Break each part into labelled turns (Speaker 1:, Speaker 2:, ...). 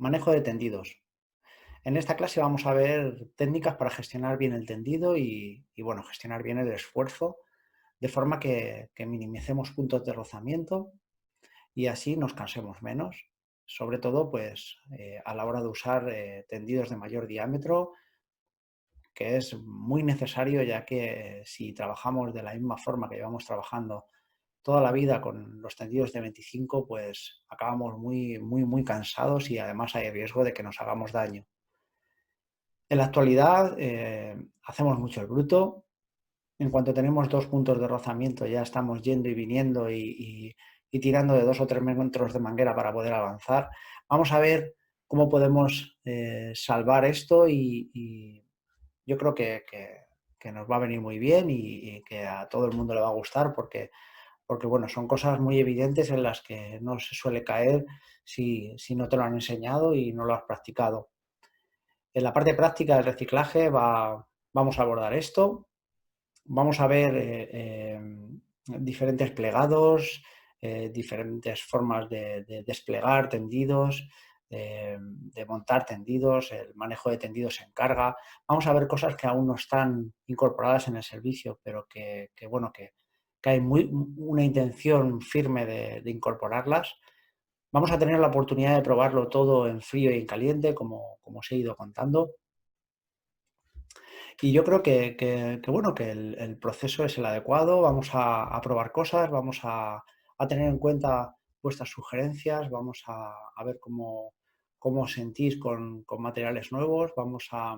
Speaker 1: Manejo de tendidos. En esta clase vamos a ver técnicas para gestionar bien el tendido y gestionar bien el esfuerzo, de forma que minimicemos puntos de rozamiento y así nos cansemos menos. Sobre todo, pues, a la hora de usar tendidos de mayor diámetro, que es muy necesario, ya que si trabajamos de la misma forma que llevamos trabajando toda la vida con los tendidos de 25, pues acabamos muy cansados y además hay riesgo de que nos hagamos daño. En la actualidad hacemos mucho el bruto. En cuanto tenemos 2 puntos de rozamiento ya estamos yendo y viniendo y tirando de 2 o 3 metros de manguera para poder avanzar. Vamos a ver cómo podemos salvar esto y yo creo que nos va a venir muy bien y que a todo el mundo le va a gustar porque bueno, son cosas muy evidentes en las que no se suele caer si no te lo han enseñado y no lo has practicado. En la parte práctica del reciclaje vamos a abordar esto. Vamos a ver diferentes plegados, diferentes formas de desplegar tendidos, de montar tendidos, el manejo de tendidos en carga. Vamos a ver cosas que aún no están incorporadas en el servicio, pero que hay una intención firme de incorporarlas. Vamos a tener la oportunidad de probarlo todo en frío y en caliente, como os he ido contando. Y yo creo que el proceso es el adecuado. Vamos a probar cosas, vamos a tener en cuenta vuestras sugerencias, vamos a ver cómo os sentís con materiales nuevos, vamos a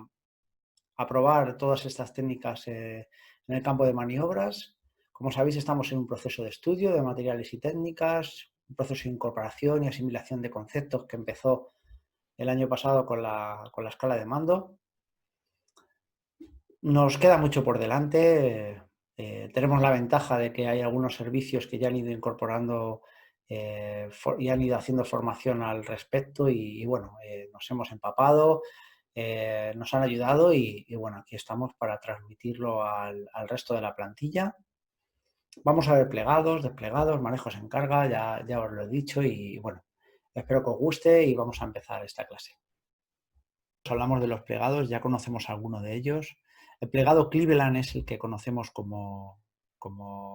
Speaker 1: probar todas estas técnicas en el campo de maniobras. Como sabéis, estamos en un proceso de estudio de materiales y técnicas, un proceso de incorporación y asimilación de conceptos que empezó el año pasado con la escala de mando. Nos queda mucho por delante. Tenemos la ventaja de que hay algunos servicios que ya han ido incorporando y han ido haciendo formación al respecto nos hemos empapado, nos han ayudado y aquí estamos para transmitirlo al resto de la plantilla. Vamos a ver plegados, desplegados, manejos en carga, ya os lo he dicho espero que os guste y vamos a empezar esta clase. Hablamos de los plegados, ya conocemos alguno de ellos. El plegado Cleveland es el que conocemos como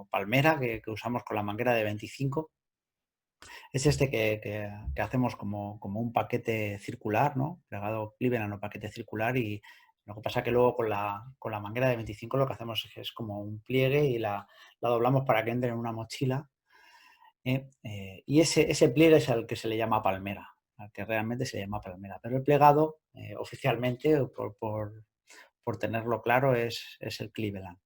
Speaker 1: palmera, que usamos con la manguera de 25. Es este que hacemos como un paquete circular, ¿no? Plegado Cleveland o paquete circular y lo que pasa que luego con la manguera de 25 lo que hacemos es como un pliegue y la doblamos para que entre en una mochila. Y ese pliegue es al que se le llama palmera, al que realmente se llama palmera. Pero el plegado, oficialmente, por tenerlo claro, es el Cleveland.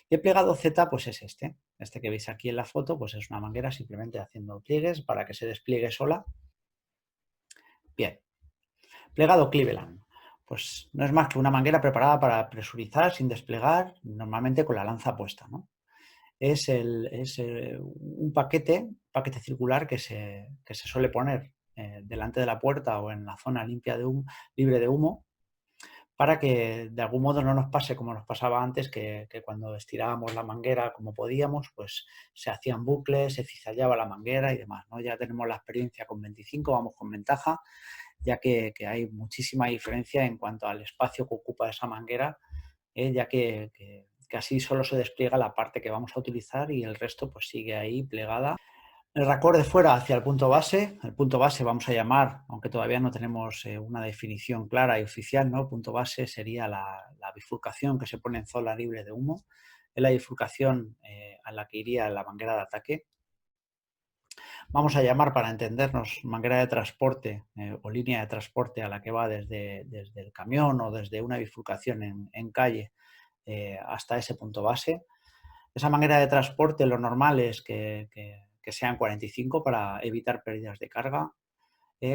Speaker 1: Y el plegado Z, pues es este que veis aquí en la foto, pues es una manguera simplemente haciendo pliegues para que se despliegue sola. Bien, plegado Cleveland. Pues no es más que una manguera preparada para presurizar sin desplegar, normalmente con la lanza puesta, ¿no? Es un paquete circular que se suele poner delante de la puerta o en la zona libre de humo, para que de algún modo no nos pase como nos pasaba antes, que cuando estirábamos la manguera como podíamos, pues se hacían bucles, se cizallaba la manguera y demás, ¿no? Ya tenemos la experiencia con 25, vamos con ventaja, ya que hay muchísima diferencia en cuanto al espacio que ocupa esa manguera, ya que así solo se despliega la parte que vamos a utilizar y el resto pues sigue ahí plegada. El raccord de fuera hacia el punto base vamos a llamar, aunque todavía no tenemos una definición clara y oficial, ¿no? El punto base sería la bifurcación que se pone en zona libre de humo, es la bifurcación a la que iría la manguera de ataque. Vamos a llamar, para entendernos, manguera de transporte o línea de transporte a la que va desde el camión o desde una bifurcación en calle hasta ese punto base. Esa manguera de transporte, lo normal es que sean 45 para evitar pérdidas de carga,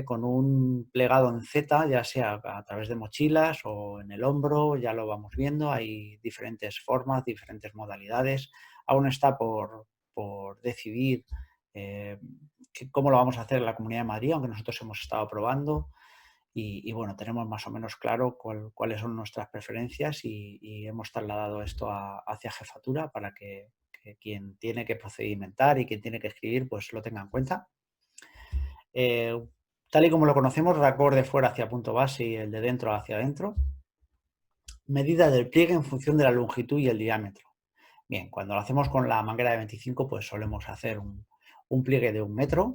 Speaker 1: con un plegado en Z, ya sea a través de mochilas o en el hombro, ya lo vamos viendo, hay diferentes formas, diferentes modalidades. Aún está por decidir cómo lo vamos a hacer en la Comunidad de Madrid, aunque nosotros hemos estado probando tenemos más o menos claro cuáles son nuestras preferencias y hemos trasladado esto hacia jefatura para que quien tiene que procedimentar y quien tiene que escribir pues lo tenga en cuenta. Tal y como lo conocemos, raccord de fuera hacia punto base y el de dentro hacia adentro. Medida del pliegue en función de la longitud y el diámetro. Bien, cuando lo hacemos con la manguera de 25, pues solemos hacer un pliegue de 1 metro,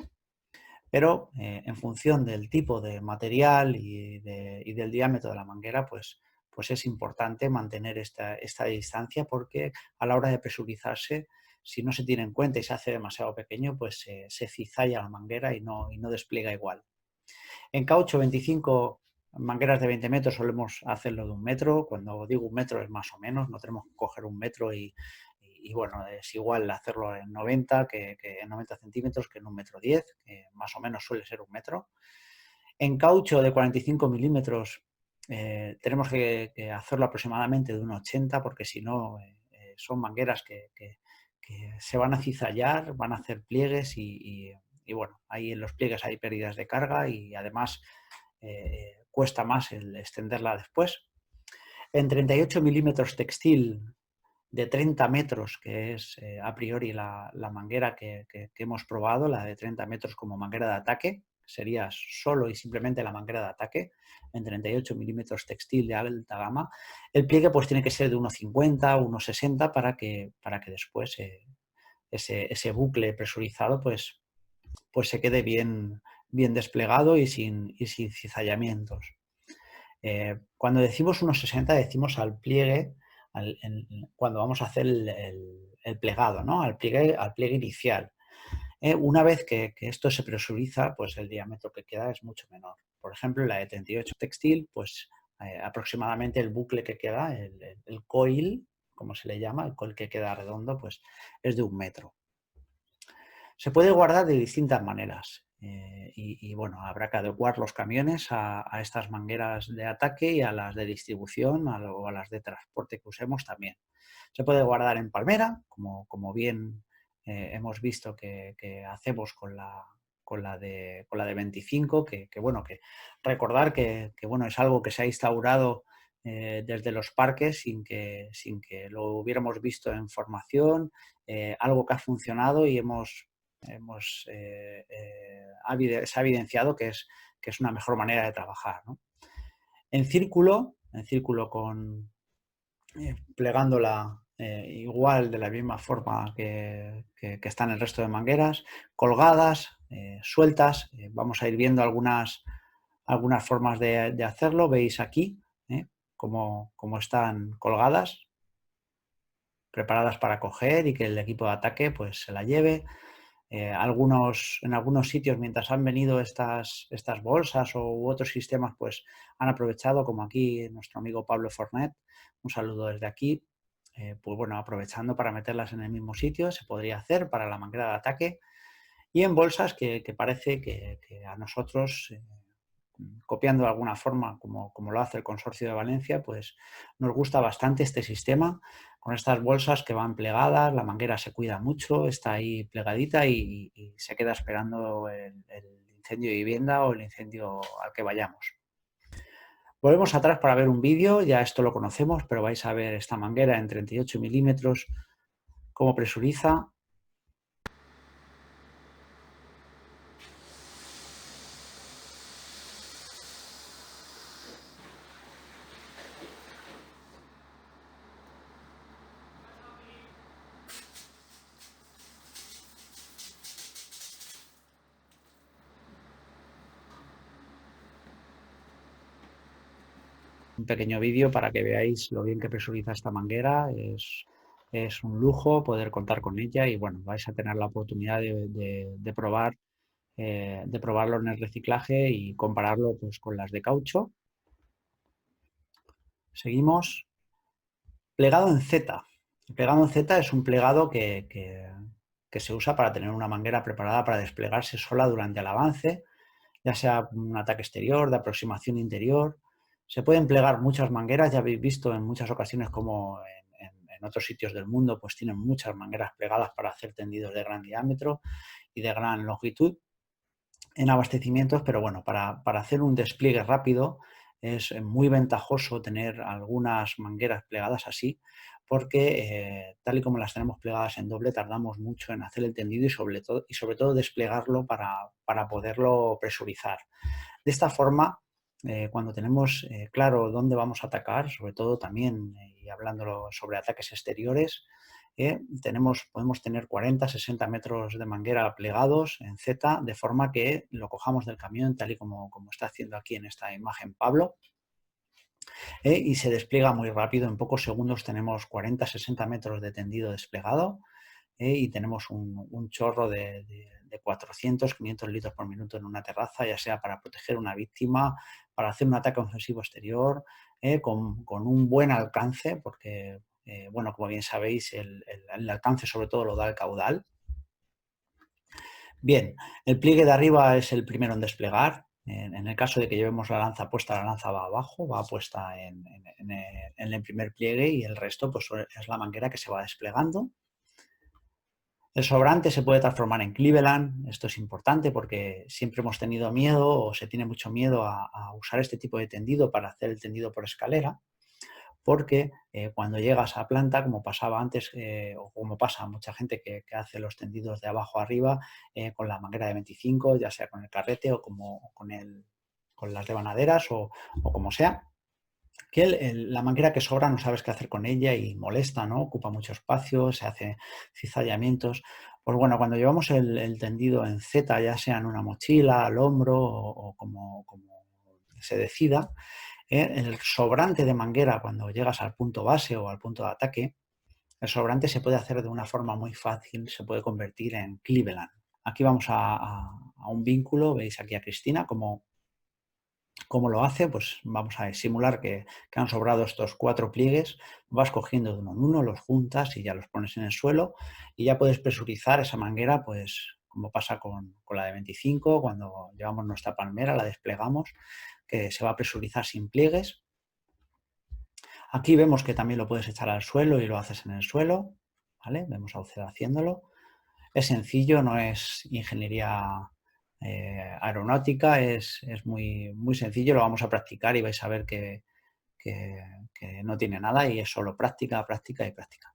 Speaker 1: pero en función del tipo de material y del diámetro de la manguera, pues es importante mantener esta distancia, porque a la hora de presurizarse, si no se tiene en cuenta y se hace demasiado pequeño, pues se cizalla la manguera y no despliega igual. En caucho 25, mangueras de 20 metros solemos hacerlo de 1 metro. Cuando digo 1 metro es más o menos, no tenemos que coger 1 metro y bueno, es igual hacerlo en 90 que en 90 centímetros que en 1 metro 10, que más o menos suele ser 1 metro. En caucho de 45 milímetros tenemos que hacerlo aproximadamente de 1,80, porque si no son mangueras que se van a cizallar, van a hacer pliegues y bueno, ahí en los pliegues hay pérdidas de carga y además cuesta más el extenderla después. En 38 milímetros textil de 30 metros, que es a priori la manguera que hemos probado, la de 30 metros como manguera de ataque, sería solo y simplemente la manguera de ataque, en 38 milímetros textil de alta gama. El pliegue pues tiene que ser de 1,50, 1,60 para que después ese bucle presurizado pues se quede bien desplegado y sin cizallamientos. Cuando decimos 1,60 decimos al pliegue, cuando vamos a hacer el plegado, ¿no? Al pliegue inicial. Una vez que esto se presuriza, pues el diámetro que queda es mucho menor. Por ejemplo, en la de 38 textil, pues aproximadamente el bucle que queda, el coil, como se le llama, el coil que queda redondo, pues es de 1 metro. Se puede guardar de distintas maneras y bueno, habrá que adecuar los camiones a estas mangueras de ataque y a las de distribución o a las de transporte que usemos también. Se puede guardar en palmera, como bien hemos visto que hacemos con la de 25, bueno, que recordar que bueno, es algo que se ha instaurado desde los parques sin que lo hubiéramos visto en formación, algo que ha funcionado y se ha evidenciado que es una mejor manera de trabajar, ¿no? En círculo plegándola igual de la misma forma que están el resto de mangueras, colgadas, sueltas. Vamos a ir viendo algunas formas de hacerlo. Veis aquí cómo están colgadas, preparadas para coger y que el equipo de ataque pues se la lleve. En algunos sitios, mientras han venido estas bolsas u otros sistemas, pues han aprovechado, como aquí nuestro amigo Pablo Fornet, un saludo desde aquí, pues bueno, aprovechando para meterlas en el mismo sitio. Se podría hacer para la manguera de ataque y en bolsas que parece que a nosotros, copiando de alguna forma como lo hace el Consorcio de Valencia, pues nos gusta bastante este sistema con estas bolsas que van plegadas, la manguera se cuida mucho, está ahí plegadita y se queda esperando el incendio de vivienda o el incendio al que vayamos. Volvemos atrás para ver un vídeo, ya esto lo conocemos, pero vais a ver esta manguera en 38 milímetros, cómo presuriza. Un pequeño vídeo para que veáis lo bien que presuriza esta manguera. Es un lujo poder contar con ella y bueno, vais a tener la oportunidad de probarlo en el reciclaje y compararlo pues con las de caucho. Seguimos. Plegado en Z. El plegado en Z es un plegado que se usa para tener una manguera preparada para desplegarse sola durante el avance, ya sea un ataque exterior, de aproximación interior. Se pueden plegar muchas mangueras, ya habéis visto en muchas ocasiones como en otros sitios del mundo pues tienen muchas mangueras plegadas para hacer tendidos de gran diámetro y de gran longitud en abastecimientos, pero bueno, para hacer un despliegue rápido es muy ventajoso tener algunas mangueras plegadas así, porque tal y como las tenemos plegadas en doble, tardamos mucho en hacer el tendido y sobre todo desplegarlo para poderlo presurizar. De esta forma, cuando tenemos claro dónde vamos a atacar, sobre todo también, y hablándolo sobre ataques exteriores, podemos tener 40, 60 metros de manguera plegados en Z, de forma que lo cojamos del camión, tal y como está haciendo aquí en esta imagen Pablo, y se despliega muy rápido. En pocos segundos tenemos 40, 60 metros de tendido desplegado, y tenemos un chorro de 400, 500 litros por minuto en una terraza, ya sea para proteger una víctima, para hacer un ataque ofensivo exterior, con un buen alcance, porque, bueno, como bien sabéis, el alcance sobre todo lo da el caudal. Bien, el pliegue de arriba es el primero en desplegar. En el caso de que llevemos la lanza puesta, la lanza va abajo, va puesta en el primer pliegue, y el resto pues, es la manguera que se va desplegando. El sobrante se puede transformar en Cleveland. Esto es importante porque siempre hemos tenido miedo, o se tiene mucho miedo a usar este tipo de tendido para hacer el tendido por escalera, porque cuando llegas a planta, como pasaba antes, o como pasa a mucha gente que hace los tendidos de abajo a arriba con la manguera de 25, ya sea con el carrete o con las devanaderas o como sea, que la manguera que sobra no sabes qué hacer con ella y molesta, ¿no? Ocupa mucho espacio, se hace cizallamientos. Pues bueno, cuando llevamos el tendido en Z, ya sea en una mochila, al hombro o como se decida, el sobrante de manguera, cuando llegas al punto base o al punto de ataque, el sobrante se puede hacer de una forma muy fácil, se puede convertir en Cleveland. Aquí vamos a un vínculo, veis aquí a Cristina, ¿cómo lo hace? Pues vamos a simular que han sobrado estos 4 pliegues, vas cogiendo de uno en uno, los juntas y ya los pones en el suelo, y ya puedes presurizar esa manguera, pues como pasa con la de 25, cuando llevamos nuestra palmera, la desplegamos, que se va a presurizar sin pliegues. Aquí vemos que también lo puedes echar al suelo y lo haces en el suelo, ¿vale? Vemos a Uceda haciéndolo. Es sencillo, no es ingeniería aeronáutica, es muy, muy sencillo, lo vamos a practicar y vais a ver que no tiene nada, y es solo práctica, práctica y práctica.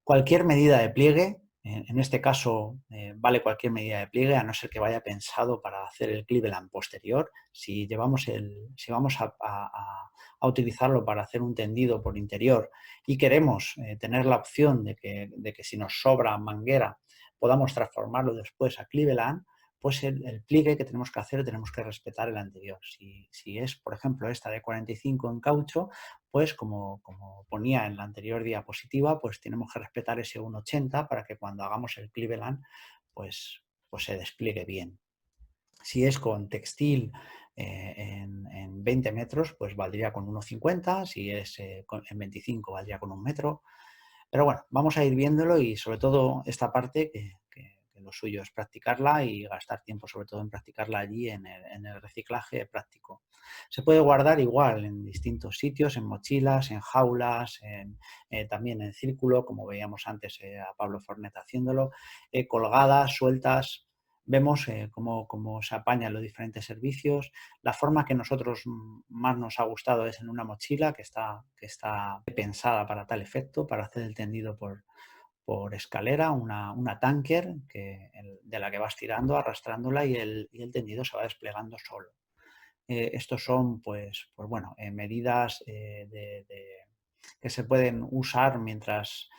Speaker 1: Cualquier medida de pliegue, en este caso vale cualquier medida de pliegue, a no ser que vaya pensado para hacer el Cleveland posterior. Si vamos a utilizarlo para hacer un tendido por interior y queremos tener la opción de que si nos sobra manguera podamos transformarlo después a Cleveland, pues el pliegue que tenemos que hacer, tenemos que respetar el anterior. Si es, por ejemplo, esta de 45 en caucho, pues como ponía en la anterior diapositiva, pues tenemos que respetar ese 1,80 para que cuando hagamos el Cleveland, pues se despliegue bien. Si es con textil en 20 metros, pues valdría con 1,50, si es en 25 valdría con 1 metro. Pero bueno, vamos a ir viéndolo, y sobre todo esta parte que lo suyo es practicarla y gastar tiempo sobre todo en practicarla allí en el reciclaje práctico. Se puede guardar igual en distintos sitios, en mochilas, en jaulas, también en círculo, como veíamos antes a Pablo Fornet haciéndolo, colgadas, sueltas. Vemos cómo se apañan los diferentes servicios. La forma que nosotros más nos ha gustado es en una mochila que está pensada para tal efecto, para hacer el tendido por escalera, una tanker de la que vas tirando, arrastrándola, y el tendido se va desplegando solo. Estos son, pues bueno, medidas que se pueden usar mientras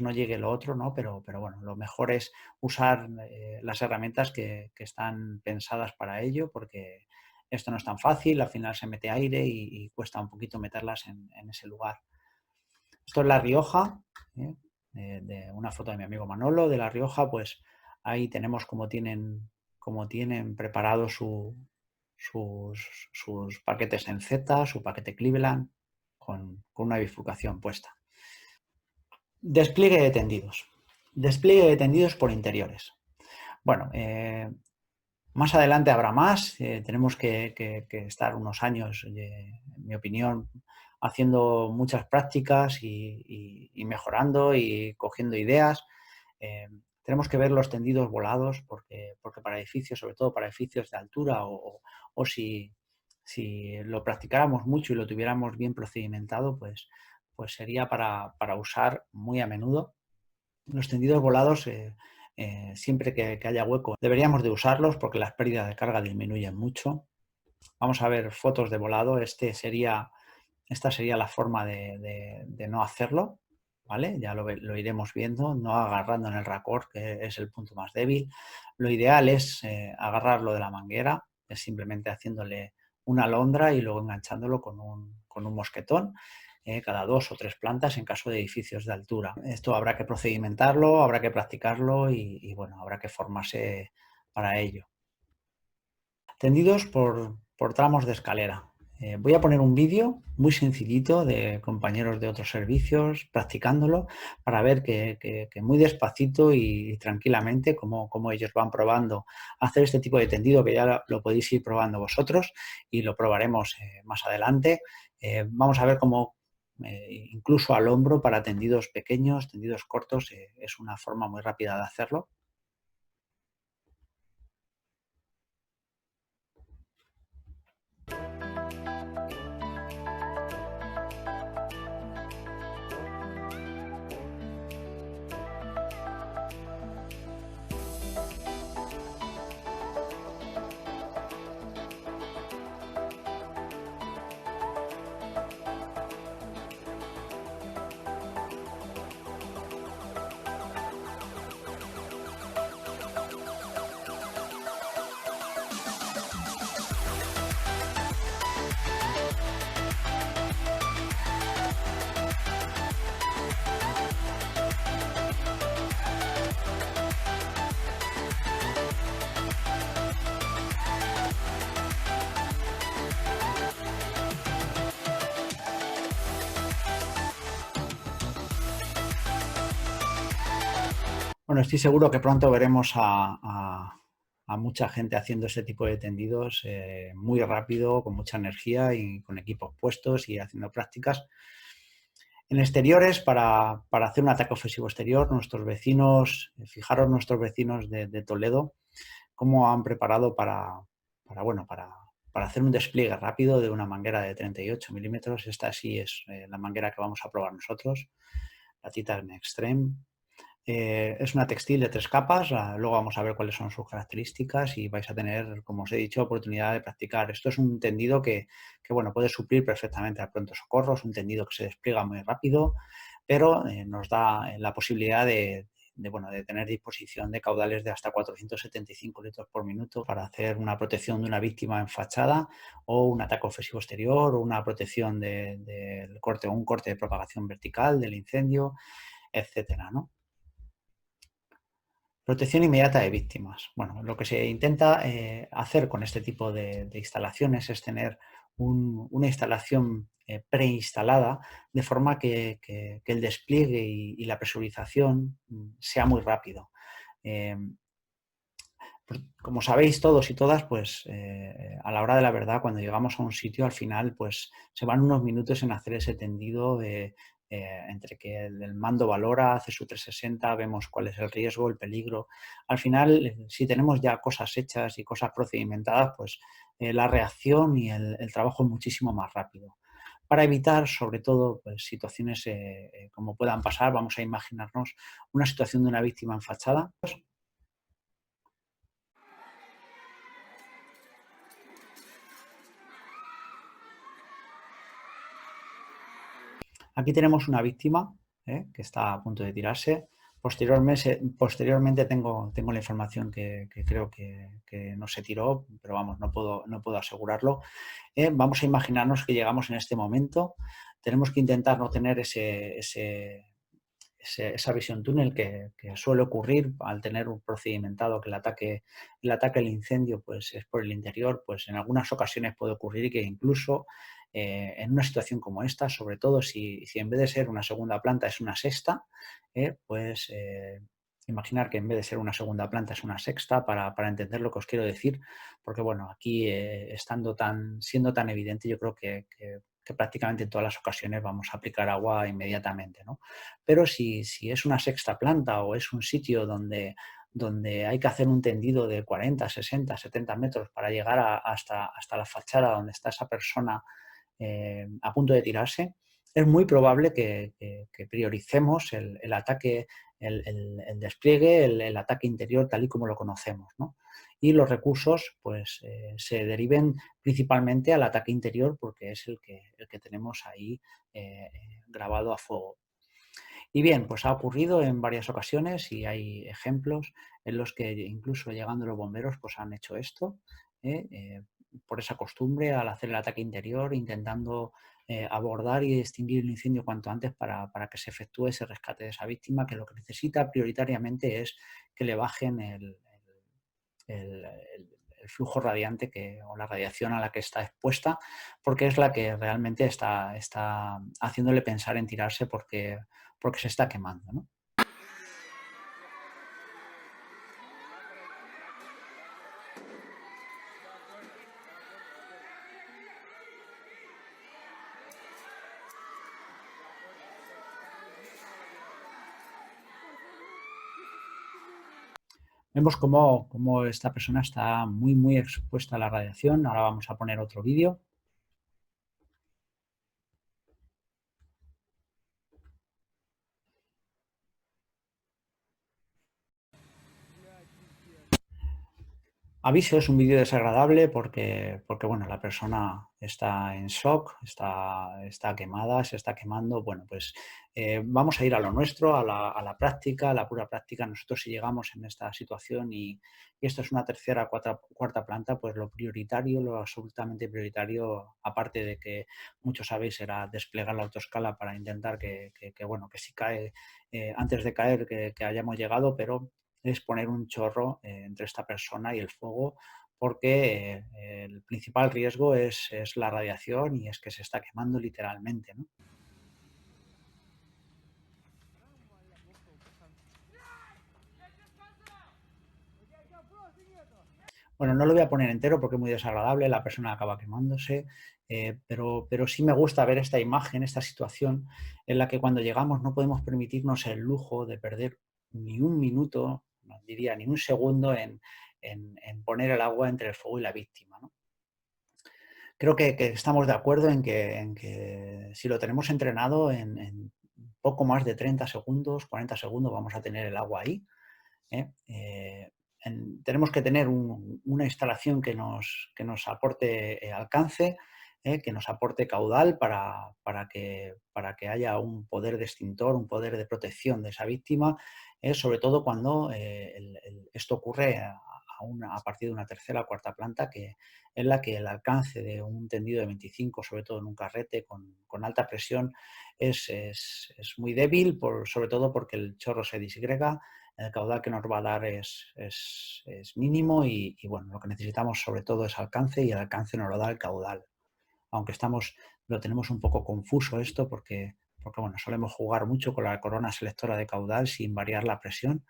Speaker 1: no llegue lo otro, ¿no? Pero bueno, lo mejor es usar las herramientas que están pensadas para ello, porque esto no es tan fácil, al final se mete aire y cuesta un poquito meterlas en ese lugar. Esto es La Rioja, de una foto de mi amigo Manolo de La Rioja. Pues ahí tenemos cómo tienen preparado sus paquetes en Z, su paquete Cleveland, con una bifurcación puesta. Despliegue de tendidos. Despliegue de tendidos por interiores. Bueno, más adelante habrá más. Tenemos que estar unos años, en mi opinión, haciendo muchas prácticas y mejorando y cogiendo ideas. Tenemos que ver los tendidos volados, porque para edificios, sobre todo para edificios de altura, o si si lo practicáramos mucho y lo tuviéramos bien procedimentado, pues sería para usar muy a menudo. Los tendidos volados, siempre que haya hueco, deberíamos de usarlos porque las pérdidas de carga disminuyen mucho. Vamos a ver fotos de volado. Esta sería la forma de no hacerlo, ¿vale? Ya lo iremos viendo, no agarrando en el raccord, que es el punto más débil. Lo ideal es agarrarlo de la manguera, es simplemente haciéndole una alondra y luego enganchándolo con un mosquetón, cada 2 o 3 plantas en caso de edificios de altura. Esto habrá que procedimentarlo, habrá que practicarlo y bueno, habrá que formarse para ello. Tendidos por tramos de escalera. Voy a poner un vídeo muy sencillito de compañeros de otros servicios practicándolo para ver que muy despacito y tranquilamente cómo ellos van probando hacer este tipo de tendido, que ya lo podéis ir probando vosotros y lo probaremos más adelante. Vamos a ver cómo incluso al hombro para tendidos pequeños, tendidos cortos, es una forma muy rápida de hacerlo. Bueno, estoy seguro que pronto veremos a mucha gente haciendo este tipo de tendidos muy rápido, con mucha energía y con equipos puestos y haciendo prácticas. En exteriores, para hacer un ataque ofensivo exterior, nuestros vecinos, fijaros nuestros vecinos de Toledo, cómo han preparado bueno, para hacer un despliegue rápido de una manguera de 38 milímetros. Esta sí es la manguera que vamos a probar nosotros, la Titan Extreme. Es una textil de 3 capas, luego vamos a ver cuáles son sus características y vais a tener, como os he dicho, oportunidad de practicar. Esto es un tendido que bueno, puede suplir perfectamente al pronto socorro, es un tendido que se despliega muy rápido, pero nos da la posibilidad bueno, de tener disposición de caudales de hasta 475 litros por minuto para hacer una protección de una víctima en fachada o un ataque ofensivo exterior o una protección del corte o un corte de propagación vertical del incendio, etcétera, ¿no? Protección inmediata de víctimas. Bueno, lo que se intenta hacer con este tipo de instalaciones es tener una instalación preinstalada de forma que el despliegue y la presurización sea muy rápido. Eh, Como sabéis todos y todas, pues a la hora de la verdad, cuando llegamos a un sitio, al final, pues se van unos minutos en hacer ese tendido entre que el mando valora, hace su 360, vemos cuál es el riesgo, el peligro. Al final, si tenemos ya cosas hechas y cosas procedimentadas, pues la reacción y el trabajo es muchísimo más rápido. Para evitar, sobre todo, pues, situaciones como puedan pasar, vamos a imaginarnos una situación de una víctima en fachada. Aquí tenemos una víctima que está a punto de tirarse. Posteriormente tengo la información que creo que no se tiró, pero vamos, no puedo asegurarlo. Vamos a imaginarnos que llegamos en este momento. Tenemos que intentar no tener esa visión túnel que suele ocurrir al tener un procedimentado que el ataque al incendio pues, es por el interior, pues en algunas ocasiones puede ocurrir que incluso en una situación como esta, sobre todo si en vez de ser una segunda planta es una sexta, pues imaginar que en vez de ser una segunda planta es una sexta para entender lo que os quiero decir, porque bueno, aquí siendo tan evidente, yo creo que prácticamente en todas las ocasiones vamos a aplicar agua inmediatamente, ¿no? Pero si es una sexta planta o es un sitio donde hay que hacer un tendido de 40, 60, 70 metros para llegar hasta la fachada donde está esa persona a punto de tirarse, es muy probable que prioricemos el ataque, el despliegue, el ataque interior tal y como lo conocemos, ¿no? Y los recursos pues, se deriven principalmente al ataque interior porque es el que tenemos ahí grabado a fuego. Y bien, pues ha ocurrido en varias ocasiones y hay ejemplos en los que incluso llegando los bomberos pues han hecho esto, por esa costumbre al hacer el ataque interior, intentando abordar y extinguir el incendio cuanto antes para que se efectúe ese rescate de esa víctima, que lo que necesita prioritariamente es que le bajen el- el flujo radiante o la radiación a la que está expuesta, porque es la que realmente está haciéndole pensar en tirarse porque se está quemando, ¿no? Vemos cómo esta persona está muy, muy expuesta a la radiación. Ahora vamos a poner otro vídeo. Aviso, es un vídeo desagradable porque bueno, la persona está en shock, está quemada, se está quemando. Bueno, pues vamos a ir a lo nuestro, a la práctica, a la pura práctica. Nosotros si llegamos en esta situación y esto es una tercera, cuarta planta, pues lo prioritario, lo absolutamente prioritario, aparte de que muchos sabéis, era desplegar la autoescala para intentar bueno, que si cae, antes de caer, que hayamos llegado, pero es poner un chorro entre esta persona y el fuego, porque el principal riesgo es la radiación y es que se está quemando literalmente, ¿no? Bueno, no lo voy a poner entero porque es muy desagradable, la persona acaba quemándose, pero sí me gusta ver esta imagen, esta situación en la que cuando llegamos no podemos permitirnos el lujo de perder ni un minuto, no diría ni un segundo en poner el agua entre el fuego y la víctima, ¿no? Creo que estamos de acuerdo en que si lo tenemos entrenado en poco más de 30 segundos, 40 segundos vamos a tener el agua ahí, ¿eh? Tenemos que tener una instalación que nos aporte alcance, que nos aporte caudal para que haya un poder de extintor, un poder de protección de esa víctima, sobre todo cuando esto ocurre a partir de una tercera o cuarta planta, que en la que el alcance de un tendido de 25, sobre todo en un carrete con alta presión, es muy débil, sobre todo porque el chorro se disgrega, el caudal que nos va a dar es mínimo y, bueno, lo que necesitamos sobre todo es alcance y el alcance nos lo da el caudal. Aunque lo tenemos un poco confuso esto porque bueno, solemos jugar mucho con la corona selectora de caudal sin variar la presión.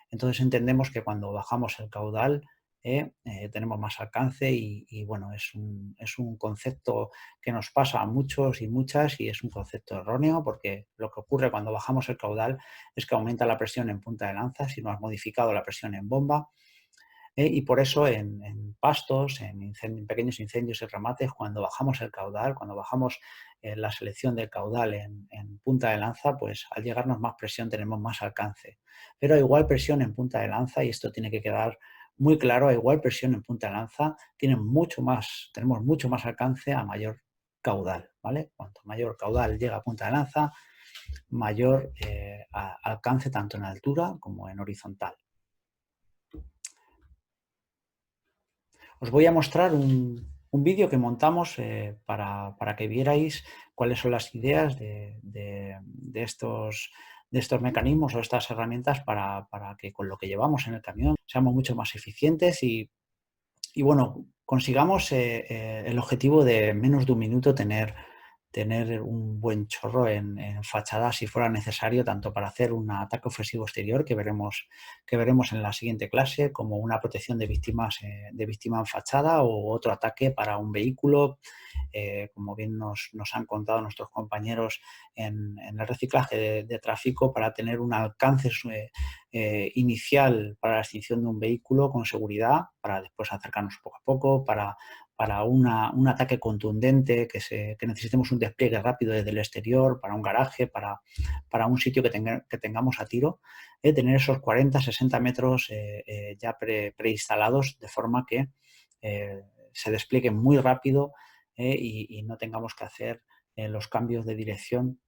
Speaker 1: Entonces entendemos que cuando bajamos el caudal tenemos más alcance bueno, es un concepto que nos pasa a muchos y muchas y es un concepto erróneo porque lo que ocurre cuando bajamos el caudal es que aumenta la presión en punta de lanza si no has modificado la presión en bomba. Y por eso en pastos, en pequeños incendios y remates, cuando bajamos el caudal, cuando bajamos la selección del caudal en punta de lanza, pues al llegarnos más presión tenemos más alcance. Pero a igual presión en punta de lanza, y esto tiene que quedar muy claro, a igual presión en punta de lanza, tenemos mucho más alcance a mayor caudal, ¿vale? Cuanto mayor caudal llega a punta de lanza, mayor alcance tanto en altura como en horizontal. Os voy a mostrar un vídeo que montamos para que vierais cuáles son las ideas de estos mecanismos o estas herramientas para que con lo que llevamos en el camión seamos mucho más eficientes y bueno, consigamos el objetivo de menos de un minuto tener un buen chorro en fachada si fuera necesario, tanto para hacer un ataque ofensivo exterior que veremos en la siguiente clase, como una protección de víctima en fachada o otro ataque para un vehículo. Como bien nos han contado nuestros compañeros en el reciclaje de tráfico, para tener un alcance inicial para la extinción de un vehículo con seguridad, para después acercarnos poco a poco, para un ataque contundente, que necesitemos un despliegue rápido desde el exterior, para un garaje, para un sitio que tengamos a tiro, tener esos 40-60 metros ya preinstalados, de forma que se despliegue muy rápido y no tengamos que hacer los cambios de dirección.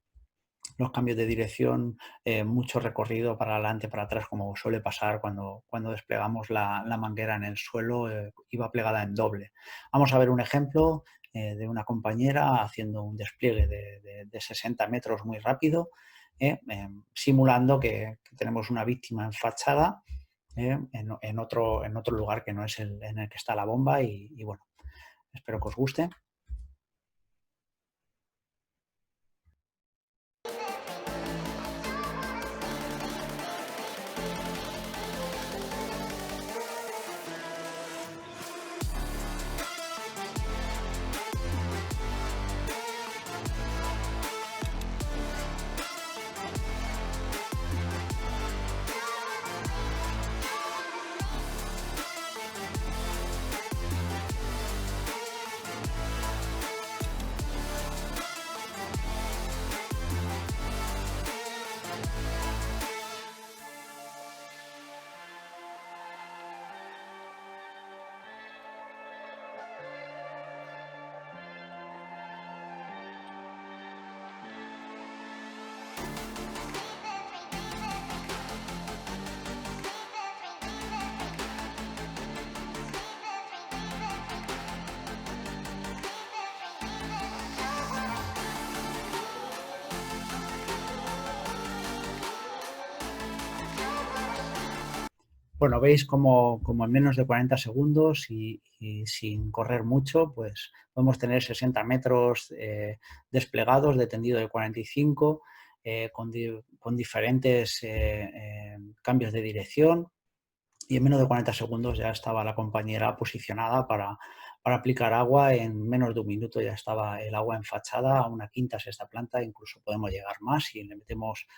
Speaker 1: Mucho recorrido para adelante, para atrás, como suele pasar cuando desplegamos la manguera en el suelo y va plegada en doble. Vamos a ver un ejemplo de una compañera haciendo un despliegue de 60 metros muy rápido, simulando que tenemos una víctima en fachada en otro lugar que no es el en el que está la bomba y bueno, espero que os guste. Bueno, veis como en menos de 40 segundos y sin correr mucho, pues podemos tener 60 metros desplegados de tendido de 45, con diferentes cambios de dirección, y en menos de 40 segundos ya estaba la compañera posicionada para aplicar agua. En menos de un minuto ya estaba el agua enfachada a una quinta, sexta planta, incluso podemos llegar más si le metemos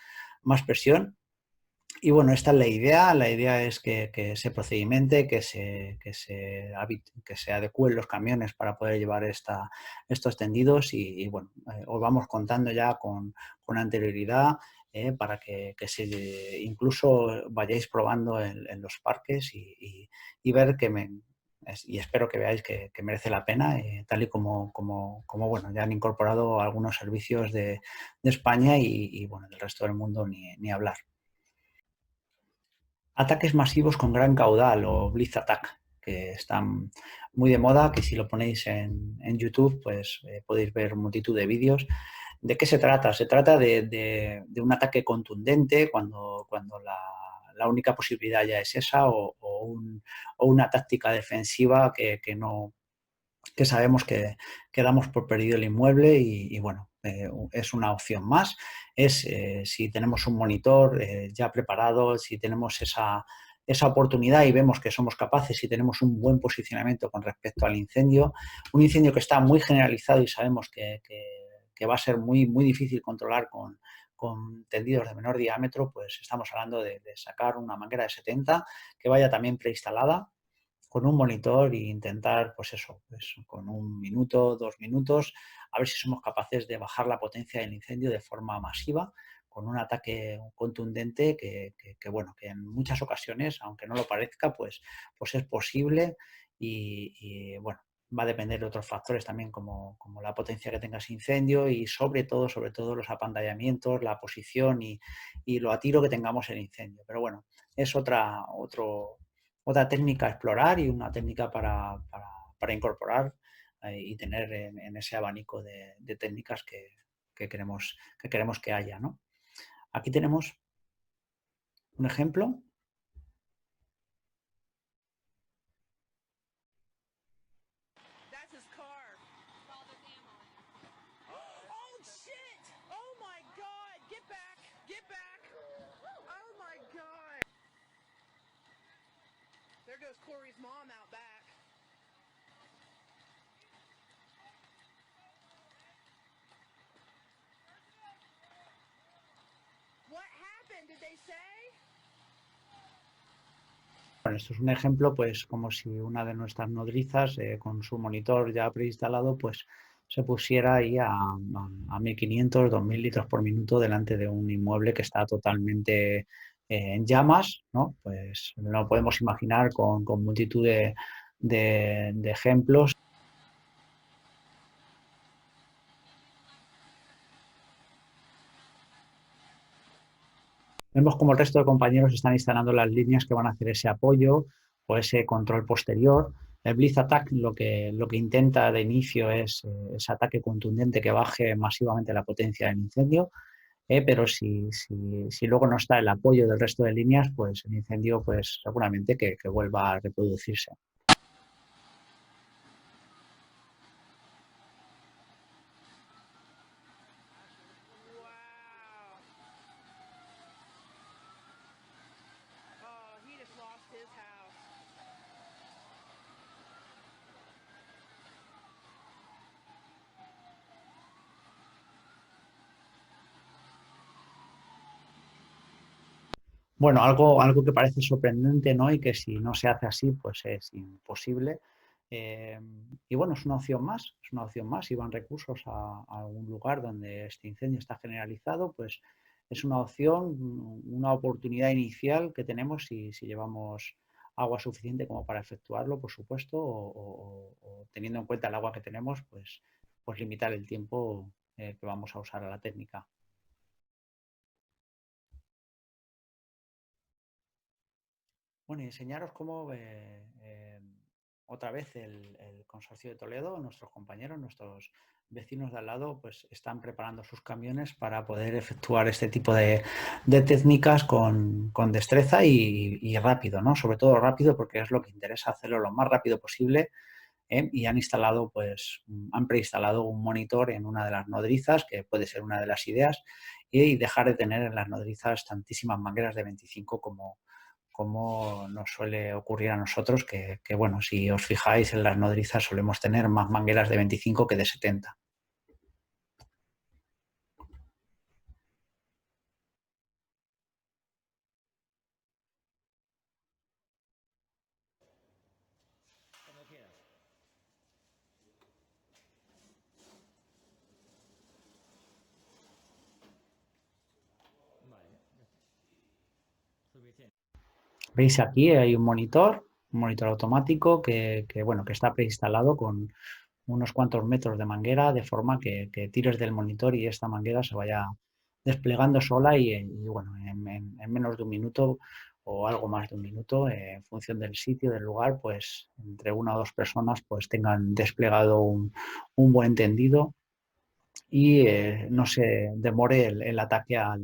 Speaker 1: más presión. Y bueno, esta es la idea. La idea es que se procedimente, que se adecúen los camiones para poder llevar estos tendidos y bueno, os vamos contando ya con anterioridad para que incluso vayáis probando en los parques y ver y espero que veáis que merece la pena, tal y como bueno, ya han incorporado algunos servicios de España y bueno, del resto del mundo ni hablar. Ataques masivos con gran caudal o blitz attack, que están muy de moda, que si lo ponéis en YouTube, pues podéis ver multitud de vídeos. ¿De qué se trata? Se trata de un ataque contundente cuando la única posibilidad ya es esa o una táctica defensiva que sabemos que damos por perdido el inmueble y bueno, es una opción más. Si tenemos un monitor ya preparado, si tenemos esa oportunidad y vemos que somos capaces, si tenemos un buen posicionamiento con respecto al incendio, un incendio que está muy generalizado y sabemos que va a ser muy difícil controlar con tendidos de menor diámetro, pues estamos hablando de sacar una manguera de 70 que vaya también preinstalada con un monitor e intentar, pues eso, pues con un minuto, 2 minutos, a ver si somos capaces de bajar la potencia del incendio de forma masiva con un ataque contundente bueno, que en muchas ocasiones, aunque no lo parezca, pues es posible y bueno, va a depender de otros factores también como la potencia que tenga ese incendio y sobre todo los apantallamientos, la posición y lo a tiro que tengamos el incendio. Pero bueno, es otra técnica a explorar y una técnica para incorporar y tener en ese abanico de técnicas que queremos que haya, ¿no? Aquí tenemos un ejemplo.
Speaker 2: goes Corey's mom out back. What happened? Did they say?
Speaker 1: Bueno, esto es un ejemplo, pues como si una de nuestras nodrizas con su monitor ya preinstalado, pues se pusiera ahí a 1500, 2000 litros por minuto delante de un inmueble que está totalmente en llamas, ¿no? Pues lo podemos imaginar con multitud de ejemplos. Vemos como el resto de compañeros están instalando las líneas que van a hacer ese apoyo o ese control posterior. El Blitz Attack lo que intenta de inicio es ese ataque contundente que baje masivamente la potencia del incendio, pero si luego no está el apoyo del resto de líneas, pues el incendio pues seguramente que vuelva a reproducirse.
Speaker 2: Wow. Oh, he just lost his house.
Speaker 1: Bueno, algo que parece sorprendente, ¿no? Y que si no se hace así, pues es imposible. Eh, y bueno, es una opción más, es una opción más. Si van recursos a algún lugar donde este incendio está generalizado, pues es una opción, una oportunidad inicial que tenemos si llevamos agua suficiente como para efectuarlo, por supuesto, o teniendo en cuenta el agua que tenemos, pues limitar el tiempo que vamos a usar a la técnica. Bueno, y enseñaros cómo otra vez el Consorcio de Toledo, nuestros compañeros, nuestros vecinos de al lado, pues están preparando sus camiones para poder efectuar este tipo de técnicas con destreza y rápido, ¿no? Sobre todo rápido porque es lo que interesa hacerlo lo más rápido posible. Y han instalado, pues, han preinstalado un monitor en una de las nodrizas, que puede ser una de las ideas, y dejar de tener en las nodrizas tantísimas mangueras de 25 como nos suele ocurrir a nosotros, que, bueno, si os fijáis en las nodrizas solemos tener más mangueras de 25 que de 70. Veis aquí hay un monitor automático bueno, que está preinstalado con unos cuantos metros de manguera, de forma que tires del monitor y esta manguera se vaya desplegando sola y bueno, en menos de un minuto o algo más de un minuto, en función del sitio, del lugar, pues entre una o dos personas pues tengan desplegado un buen tendido y no se demore el ataque a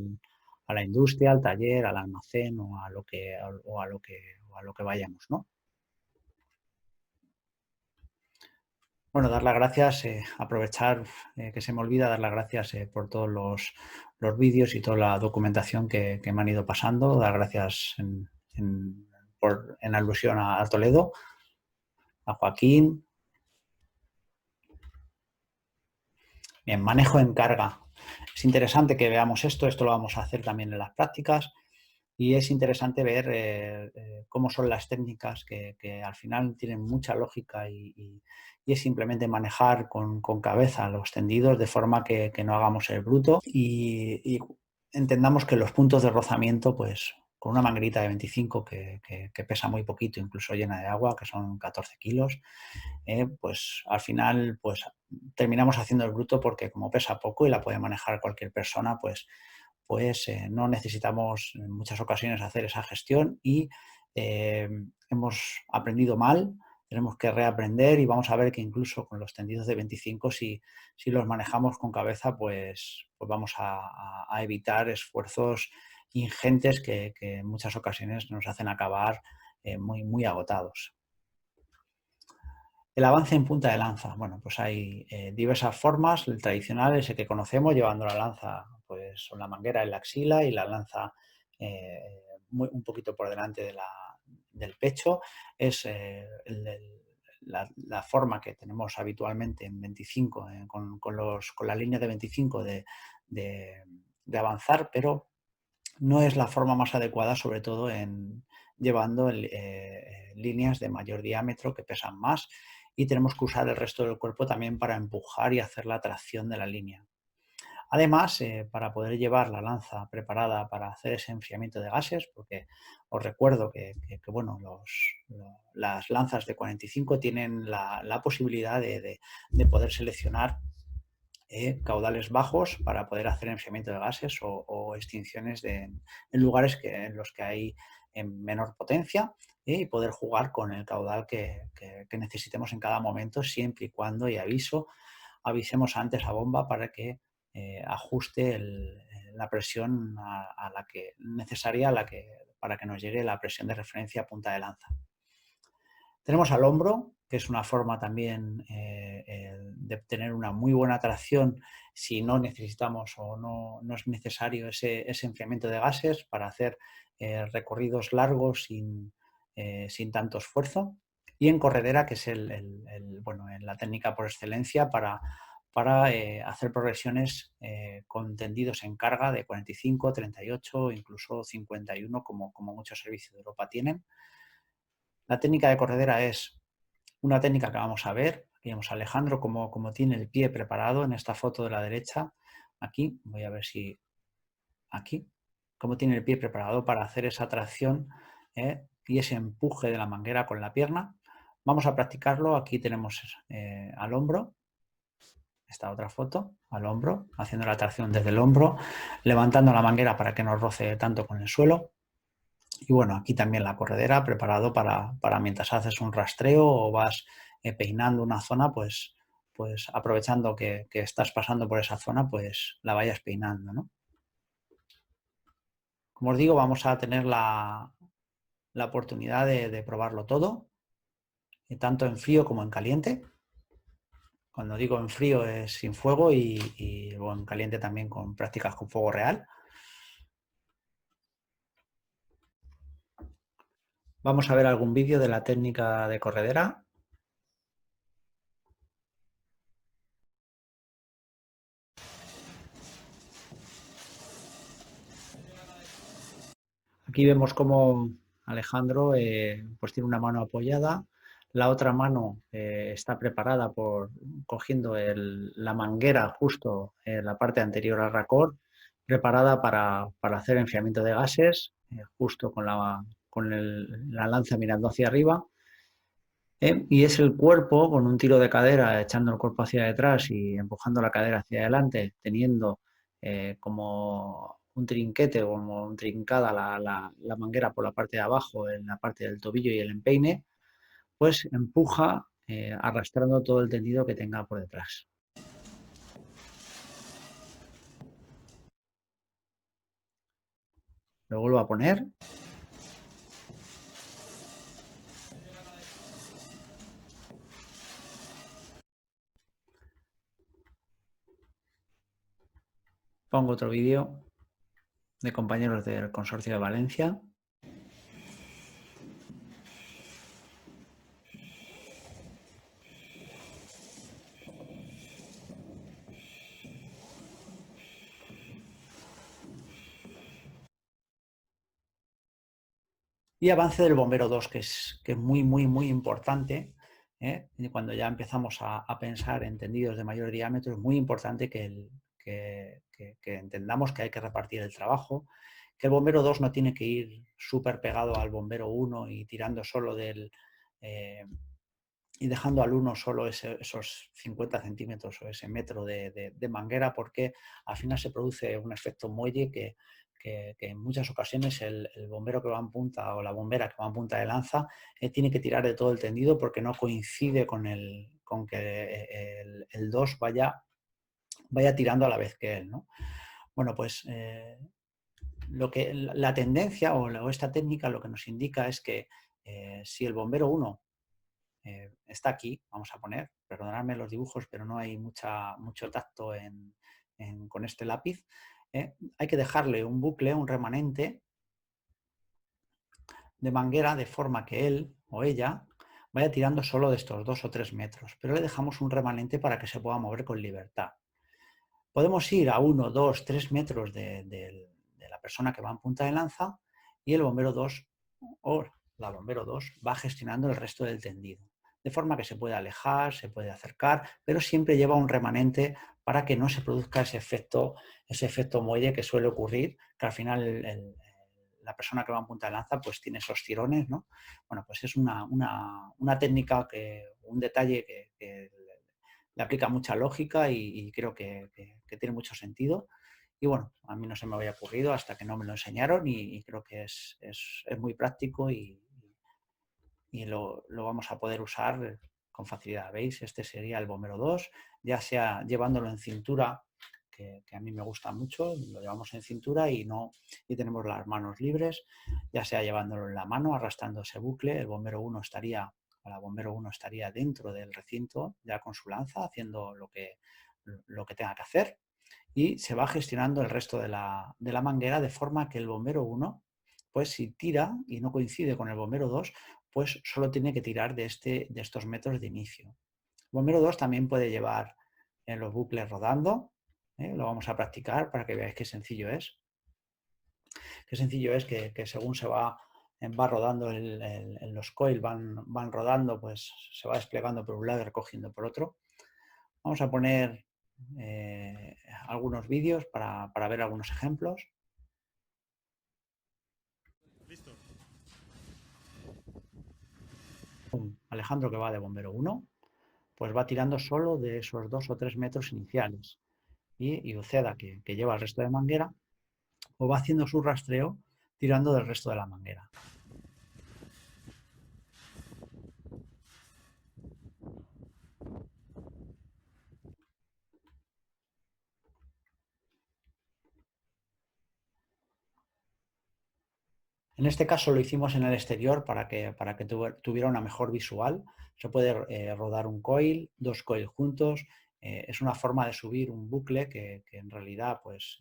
Speaker 1: la industria, al taller, al almacén o a lo que vayamos, ¿no? Bueno, dar las gracias, aprovechar que se me olvida dar las gracias por todos los vídeos y toda la documentación que me han ido pasando. Dar gracias en alusión a Toledo, a Joaquín. Bien, manejo en carga. Es interesante que veamos esto lo vamos a hacer también en las prácticas. Y es interesante ver cómo son las técnicas que al final tienen mucha lógica y es simplemente manejar con cabeza los tendidos de forma que no hagamos el bruto y entendamos que los puntos de rozamiento, pues con una manguerita de 25 que pesa muy poquito, incluso llena de agua, que son 14 kilos, pues al final pues terminamos haciendo el bruto porque como pesa poco y la puede manejar cualquier persona, pues no necesitamos en muchas ocasiones hacer esa gestión y eh, hemos aprendido mal, tenemos que reaprender y vamos a ver que incluso con los tendidos de 25, si los manejamos con cabeza, pues vamos a evitar esfuerzos ingentes que en muchas ocasiones nos hacen acabar muy agotados. El avance en punta de lanza. Bueno, pues hay diversas formas. El tradicional es el que conocemos, llevando la lanza pues con la manguera en la axila y la lanza un poquito por delante del pecho, es la forma que tenemos habitualmente en 25, con la línea de 25 de avanzar, pero no es la forma más adecuada, sobre todo llevando líneas de mayor diámetro que pesan más, y tenemos que usar el resto del cuerpo también para empujar y hacer la tracción de la línea. Además, para poder llevar la lanza preparada para hacer ese enfriamiento de gases, porque os recuerdo bueno, las lanzas de 45 tienen la posibilidad de poder seleccionar caudales bajos para poder hacer enfriamiento de gases o extinciones en lugares en los que hay menor potencia, y poder jugar con el caudal que necesitemos en cada momento, siempre y cuando, y avisemos antes a bomba para que ajuste la presión a la que necesaria para que nos llegue la presión de referencia a punta de lanza. Tenemos al hombro, que es una forma también de tener una muy buena tracción si no necesitamos o no es necesario ese enfriamiento de gases para hacer recorridos largos sin tanto esfuerzo. Y en corredera, que es la técnica por excelencia para hacer progresiones con tendidos en carga de 45, 38, incluso 51, como muchos servicios de Europa tienen. La técnica de corredera es una técnica que vamos a ver. Aquí vemos a Alejandro como tiene el pie preparado en esta foto de la derecha. Aquí, voy a ver si... Aquí, cómo tiene el pie preparado para hacer esa tracción y ese empuje de la manguera con la pierna. Vamos a practicarlo. Aquí tenemos al hombro. Esta otra foto, al hombro, haciendo la tracción desde el hombro, levantando la manguera para que no roce tanto con el suelo. Y bueno, aquí también la corredera, preparado para mientras haces un rastreo o vas peinando una zona, pues aprovechando que estás pasando por esa zona, pues la vayas peinando, ¿no? Como os digo, vamos a tener la oportunidad de probarlo todo, tanto en frío como en caliente. Cuando digo en frío es sin fuego y luego en caliente también con prácticas con fuego real. Vamos a ver algún vídeo de la técnica de corredera. Aquí vemos cómo Alejandro pues tiene una mano apoyada, la otra mano está preparada cogiendo la manguera justo en la parte anterior al racor, preparada para hacer enfriamiento de gases, justo con la lanza mirando hacia arriba. Y es el cuerpo con un tiro de cadera, echando el cuerpo hacia detrás y empujando la cadera hacia adelante, teniendo como un trinquete o como trincada la manguera por la parte de abajo, en la parte del tobillo y el empeine, pues empuja arrastrando todo el tendido que tenga por detrás. Lo vuelvo a poner. Pongo otro vídeo de compañeros del Consorcio de Valencia. Y avance del bombero 2, que es muy, muy, muy importante. Y cuando ya empezamos a pensar en tendidos de mayor diámetro, es muy importante que entendamos que hay que repartir el trabajo, que el bombero 2 no tiene que ir súper pegado al bombero 1 y tirando solo y dejando al 1 solo esos 50 centímetros o ese metro de manguera, porque al final se produce un efecto muelle que en muchas ocasiones el bombero que va en punta o la bombera que va en punta de lanza tiene que tirar de todo el tendido porque no coincide con que el 2 vaya tirando a la vez que él, ¿no? Bueno, pues la tendencia o esta técnica lo que nos indica es que si el bombero 1 está aquí, vamos a poner, perdonadme los dibujos, pero no hay mucho tacto con este lápiz. Hay que dejarle un bucle, un remanente, de manguera de forma que él o ella vaya tirando solo de estos 2 o 3 metros, pero le dejamos un remanente para que se pueda mover con libertad. Podemos ir a 1, 2, 3 metros de la persona que va en punta de lanza y el bombero 2 o la bombero 2 va gestionando el resto del tendido. De forma que se puede alejar, se puede acercar, pero siempre lleva un remanente para que no se produzca ese efecto muelle que suele ocurrir, que al final la persona que va en punta de lanza pues tiene esos tirones, ¿no? Bueno, pues es una técnica, un detalle que le aplica mucha lógica y creo que tiene mucho sentido. Y bueno, a mí no se me había ocurrido hasta que no me lo enseñaron y creo que es muy práctico y lo vamos a poder usar con facilidad. ¿Veis? Este sería el bombero 2, ya sea llevándolo en cintura, que a mí me gusta mucho, lo llevamos en cintura y tenemos las manos libres, ya sea llevándolo en la mano, arrastrando ese bucle, el bombero 1 estaría, o la bombero 1 estaría dentro del recinto, ya con su lanza, haciendo lo que tenga que hacer, y se va gestionando el resto de la manguera de forma que el bombero 1, pues si tira y no coincide con el bombero 2, pues solo tiene que tirar de estos metros de inicio. El bombero 2 también puede llevar en los bucles rodando, lo vamos a practicar para que veáis qué sencillo es. Qué sencillo es que según va rodando los coils, van rodando, pues se va desplegando por un lado y recogiendo por otro. Vamos a poner algunos vídeos para ver algunos ejemplos.
Speaker 3: Listo.
Speaker 1: Alejandro, que va de bombero 1, pues va tirando solo de esos 2 o 3 metros iniciales. Y Uceda, que lleva el resto de manguera, o va haciendo su rastreo tirando del resto de la manguera. En este caso lo hicimos en el exterior para que tuviera una mejor visual. Se puede rodar un coil, 2 coils juntos. Es una forma de subir un bucle que en realidad pues,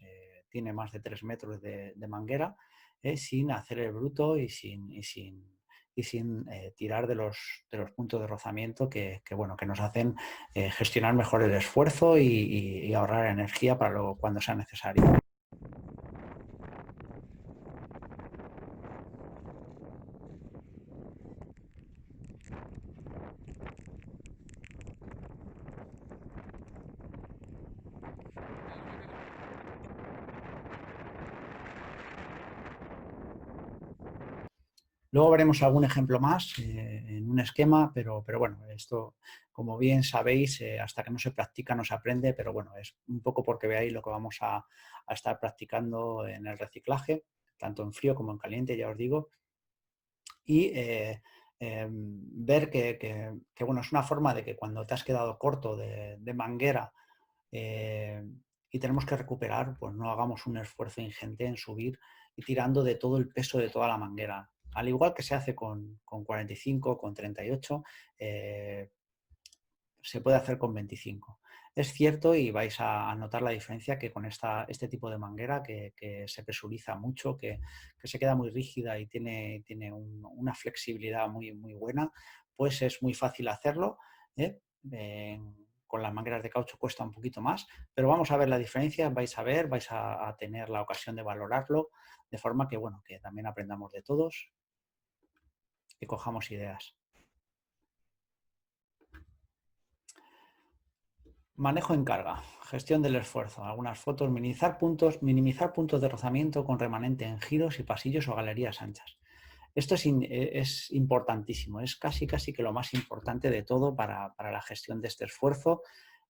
Speaker 1: tiene más de 3 metros de manguera, sin hacer el bruto y sin tirar de los puntos de rozamiento bueno, que nos hacen gestionar mejor el esfuerzo y ahorrar energía para cuando sea necesario. Luego veremos algún ejemplo más en un esquema, pero bueno, esto, como bien sabéis, hasta que no se practica no se aprende, pero bueno, es un poco porque veáis lo que vamos a estar practicando en el reciclaje, tanto en frío como en caliente, ya os digo, y ver que, bueno, es una forma de que cuando te has quedado corto de manguera y tenemos que recuperar, pues no hagamos un esfuerzo ingente en subir y tirando de todo el peso de toda la manguera. Al igual que se hace con 45, con 38, se puede hacer con 25. Es cierto y vais a notar la diferencia que con este tipo de manguera que se presuriza mucho, que se queda muy rígida y tiene una flexibilidad muy, muy buena, pues es muy fácil hacerlo. ¿eh? Con las mangueras de caucho cuesta un poquito más, pero vamos a ver la diferencia, vais a tener la ocasión de valorarlo, de forma que, bueno, que también aprendamos de todos y cojamos ideas. Manejo en carga, gestión del esfuerzo, algunas fotos, minimizar puntos de rozamiento con remanente en giros y pasillos o galerías anchas. Esto es importantísimo, es casi que lo más importante de todo para la gestión de este esfuerzo.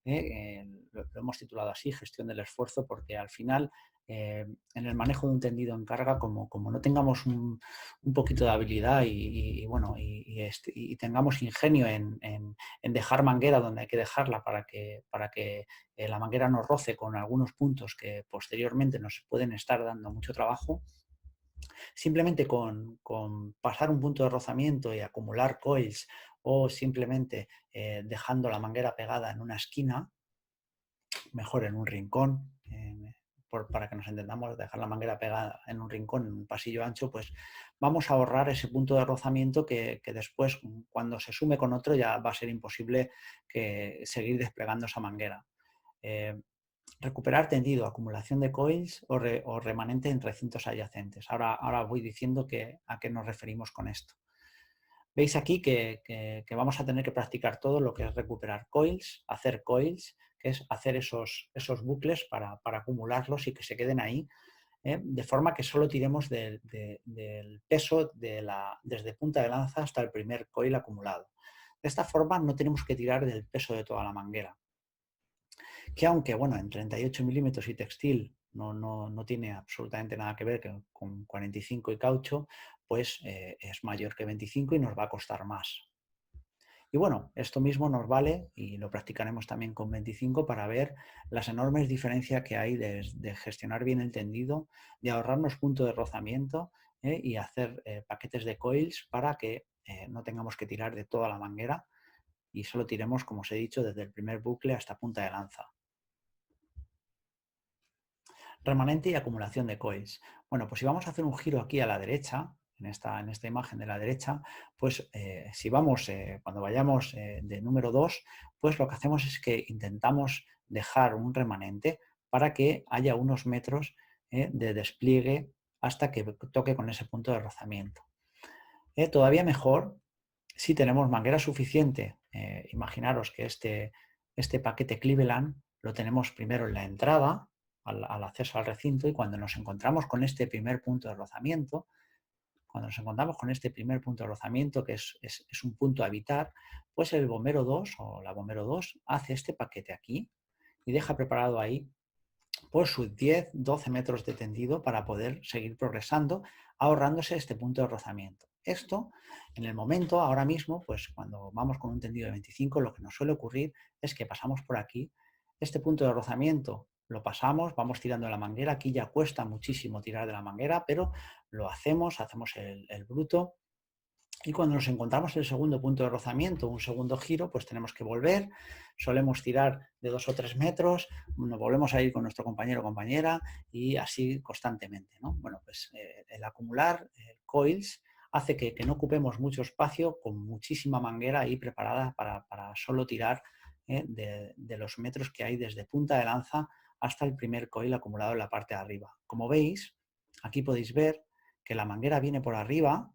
Speaker 1: Lo hemos titulado así, gestión del esfuerzo, porque al final en el manejo de un tendido en carga, como no tengamos un poquito de habilidad bueno, y tengamos ingenio en dejar manguera donde hay que dejarla para que la manguera nos roce con algunos puntos que posteriormente nos pueden estar dando mucho trabajo, simplemente con pasar un punto de rozamiento y acumular coils o simplemente dejando la manguera pegada en una esquina, mejor en un rincón, para que nos entendamos, dejar la manguera pegada en un rincón, en un pasillo ancho, pues vamos a ahorrar ese punto de rozamiento que después, cuando se sume con otro, ya va a ser imposible seguir desplegando esa manguera. Recuperar tendido, acumulación de coils o remanente en recintos adyacentes. Ahora voy diciendo a qué nos referimos con esto. Veis aquí que vamos a tener que practicar todo lo que es recuperar coils, hacer coils, que es hacer esos bucles para acumularlos y que se queden ahí, de forma que solo tiremos del peso desde punta de lanza hasta el primer coil acumulado. De esta forma no tenemos que tirar del peso de toda la manguera, que aunque bueno, en 38 milímetros y textil no tiene absolutamente nada que ver con 45 y caucho, pues es mayor que 25 y nos va a costar más. Y bueno, esto mismo nos vale, y lo practicaremos también con 25, para ver las enormes diferencias que hay de gestionar bien el tendido, de ahorrarnos punto de rozamiento y hacer paquetes de coils para que no tengamos que tirar de toda la manguera y solo tiremos, como os he dicho, desde el primer bucle hasta punta de lanza. Remanente y acumulación de coils. Bueno, pues si vamos a hacer un giro aquí a la derecha, en esta imagen de la derecha, pues si vamos, cuando vayamos de número 2, pues lo que hacemos es que intentamos dejar un remanente para que haya unos metros de despliegue hasta que toque con ese punto de rozamiento. Todavía mejor si tenemos manguera suficiente. Imaginaros que este paquete Cleveland lo tenemos primero en la entrada, al acceso al recinto, y cuando nos encontramos con este primer punto de rozamiento, que es un punto a evitar, pues el bombero 2 o la bombero 2 hace este paquete aquí y deja preparado ahí pues sus 10-12 metros de tendido para poder seguir progresando, ahorrándose este punto de rozamiento. Esto, en el momento, ahora mismo, pues cuando vamos con un tendido de 25, lo que nos suele ocurrir es que pasamos por aquí, este punto de rozamiento lo pasamos, vamos tirando de la manguera, aquí ya cuesta muchísimo tirar de la manguera, pero lo hacemos el bruto, y cuando nos encontramos en el segundo punto de rozamiento, un segundo giro, pues tenemos que volver, solemos tirar de 2 o 3 metros, nos volvemos a ir con nuestro compañero o compañera y así constantemente, ¿no? Bueno, pues el acumular coils hace que no ocupemos mucho espacio con muchísima manguera ahí preparada para solo tirar de los metros que hay desde punta de lanza hasta el primer coil acumulado en la parte de arriba. Como veis, aquí podéis ver que la manguera viene por arriba.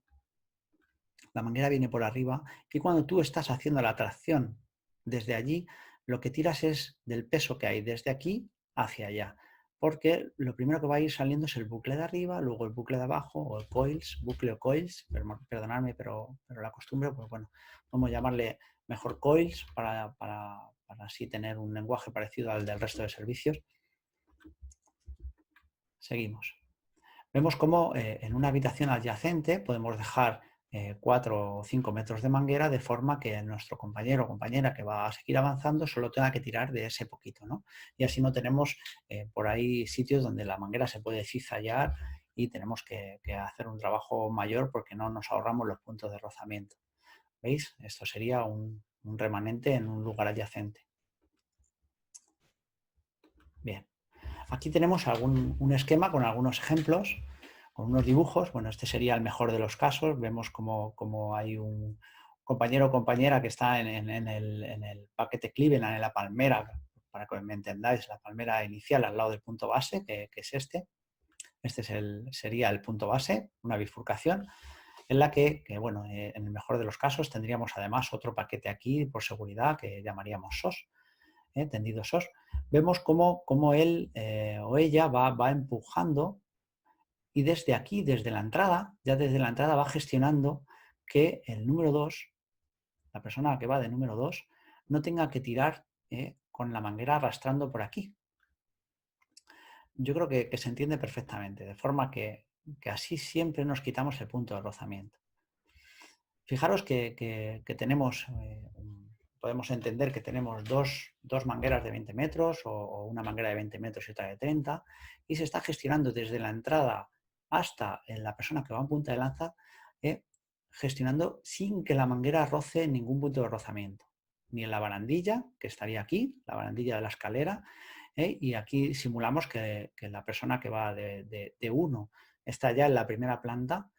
Speaker 1: Y cuando tú estás haciendo la tracción desde allí, lo que tiras es del peso que hay desde aquí hacia allá, porque lo primero que va a ir saliendo es el bucle de arriba, luego el bucle de abajo, o el coils, bucle o coils, perdonadme, pero la costumbre, pues bueno, vamos a llamarle mejor coils para así tener un lenguaje parecido al del resto de servicios. Seguimos. Vemos cómo en una habitación adyacente podemos dejar 4 o 5 metros de manguera, de forma que nuestro compañero o compañera que va a seguir avanzando solo tenga que tirar de ese poquito, ¿no? Y así no tenemos por ahí sitios donde la manguera se puede cizallar y tenemos que hacer un trabajo mayor porque no nos ahorramos los puntos de rozamiento. ¿Veis? Esto sería un remanente en un lugar adyacente. Bien. Aquí tenemos un esquema con algunos ejemplos, con unos dibujos. Bueno, este sería el mejor de los casos. Vemos como hay un compañero o compañera que está en el paquete Cleveland, en la palmera, para que me entendáis, la palmera inicial al lado del punto base, que es este. Este sería el punto base, una bifurcación, en la bueno, en el mejor de los casos tendríamos además otro paquete aquí por seguridad que llamaríamos SOS. Tendido SOS, vemos cómo él o ella va empujando, y desde aquí, desde la entrada, ya desde la entrada va gestionando que el número 2, la persona que va de número 2, no tenga que tirar con la manguera arrastrando por aquí. Yo creo que se entiende perfectamente, de forma que así siempre nos quitamos el punto de rozamiento. Fijaros que tenemos podemos entender que tenemos dos mangueras de 20 metros o una manguera de 20 metros y otra de 30, y se está gestionando desde la entrada hasta la persona que va en punta de lanza, gestionando sin que la manguera roce ningún punto de rozamiento. ni en la barandilla, que estaría aquí, la barandilla de la escalera, y aquí simulamos que la persona que va de 1 está ya en la primera planta.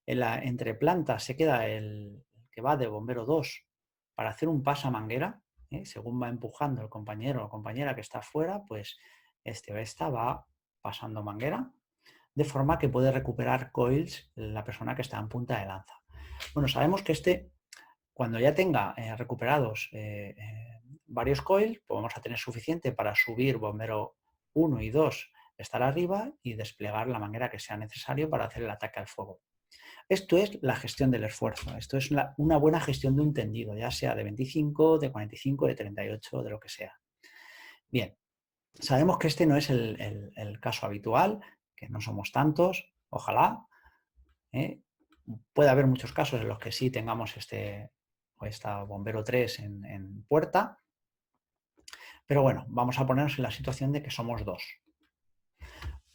Speaker 1: Entre plantas se queda el que va de bombero 2 para hacer un pasamanguera. Según va empujando el compañero o compañera que está afuera, pues este o esta va pasando manguera, de forma que puede recuperar coils la persona que está en punta de lanza. Bueno, sabemos que cuando ya tenga recuperados varios coils, pues vamos a tener suficiente para subir bombero 1 y 2, estar arriba y desplegar la manguera que sea necesario para hacer el ataque al fuego. Esto es la gestión del esfuerzo. Esto es una buena gestión de un tendido, ya sea de 25, de 45, de 38, de lo que sea. Bien, sabemos que este no es el caso habitual, que no somos tantos, ojalá. Puede haber muchos casos en los que sí tengamos esta bombero 3 en puerta, pero bueno, vamos a ponernos en la situación de que somos dos.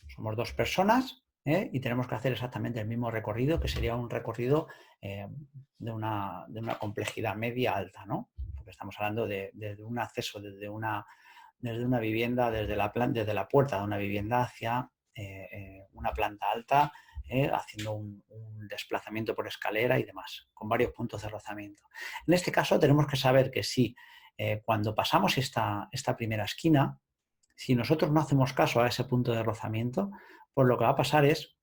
Speaker 1: Somos dos personas y tenemos que hacer exactamente el mismo recorrido, que sería un recorrido de una complejidad media alta, ¿no? Porque estamos hablando de un acceso desde una vivienda, desde la puerta de una vivienda hacia una planta alta, haciendo un desplazamiento por escalera y demás, con varios puntos de rozamiento. En este caso tenemos que saber que si cuando pasamos esta primera esquina, si nosotros no hacemos caso a ese punto de rozamiento, pues lo que va a pasar es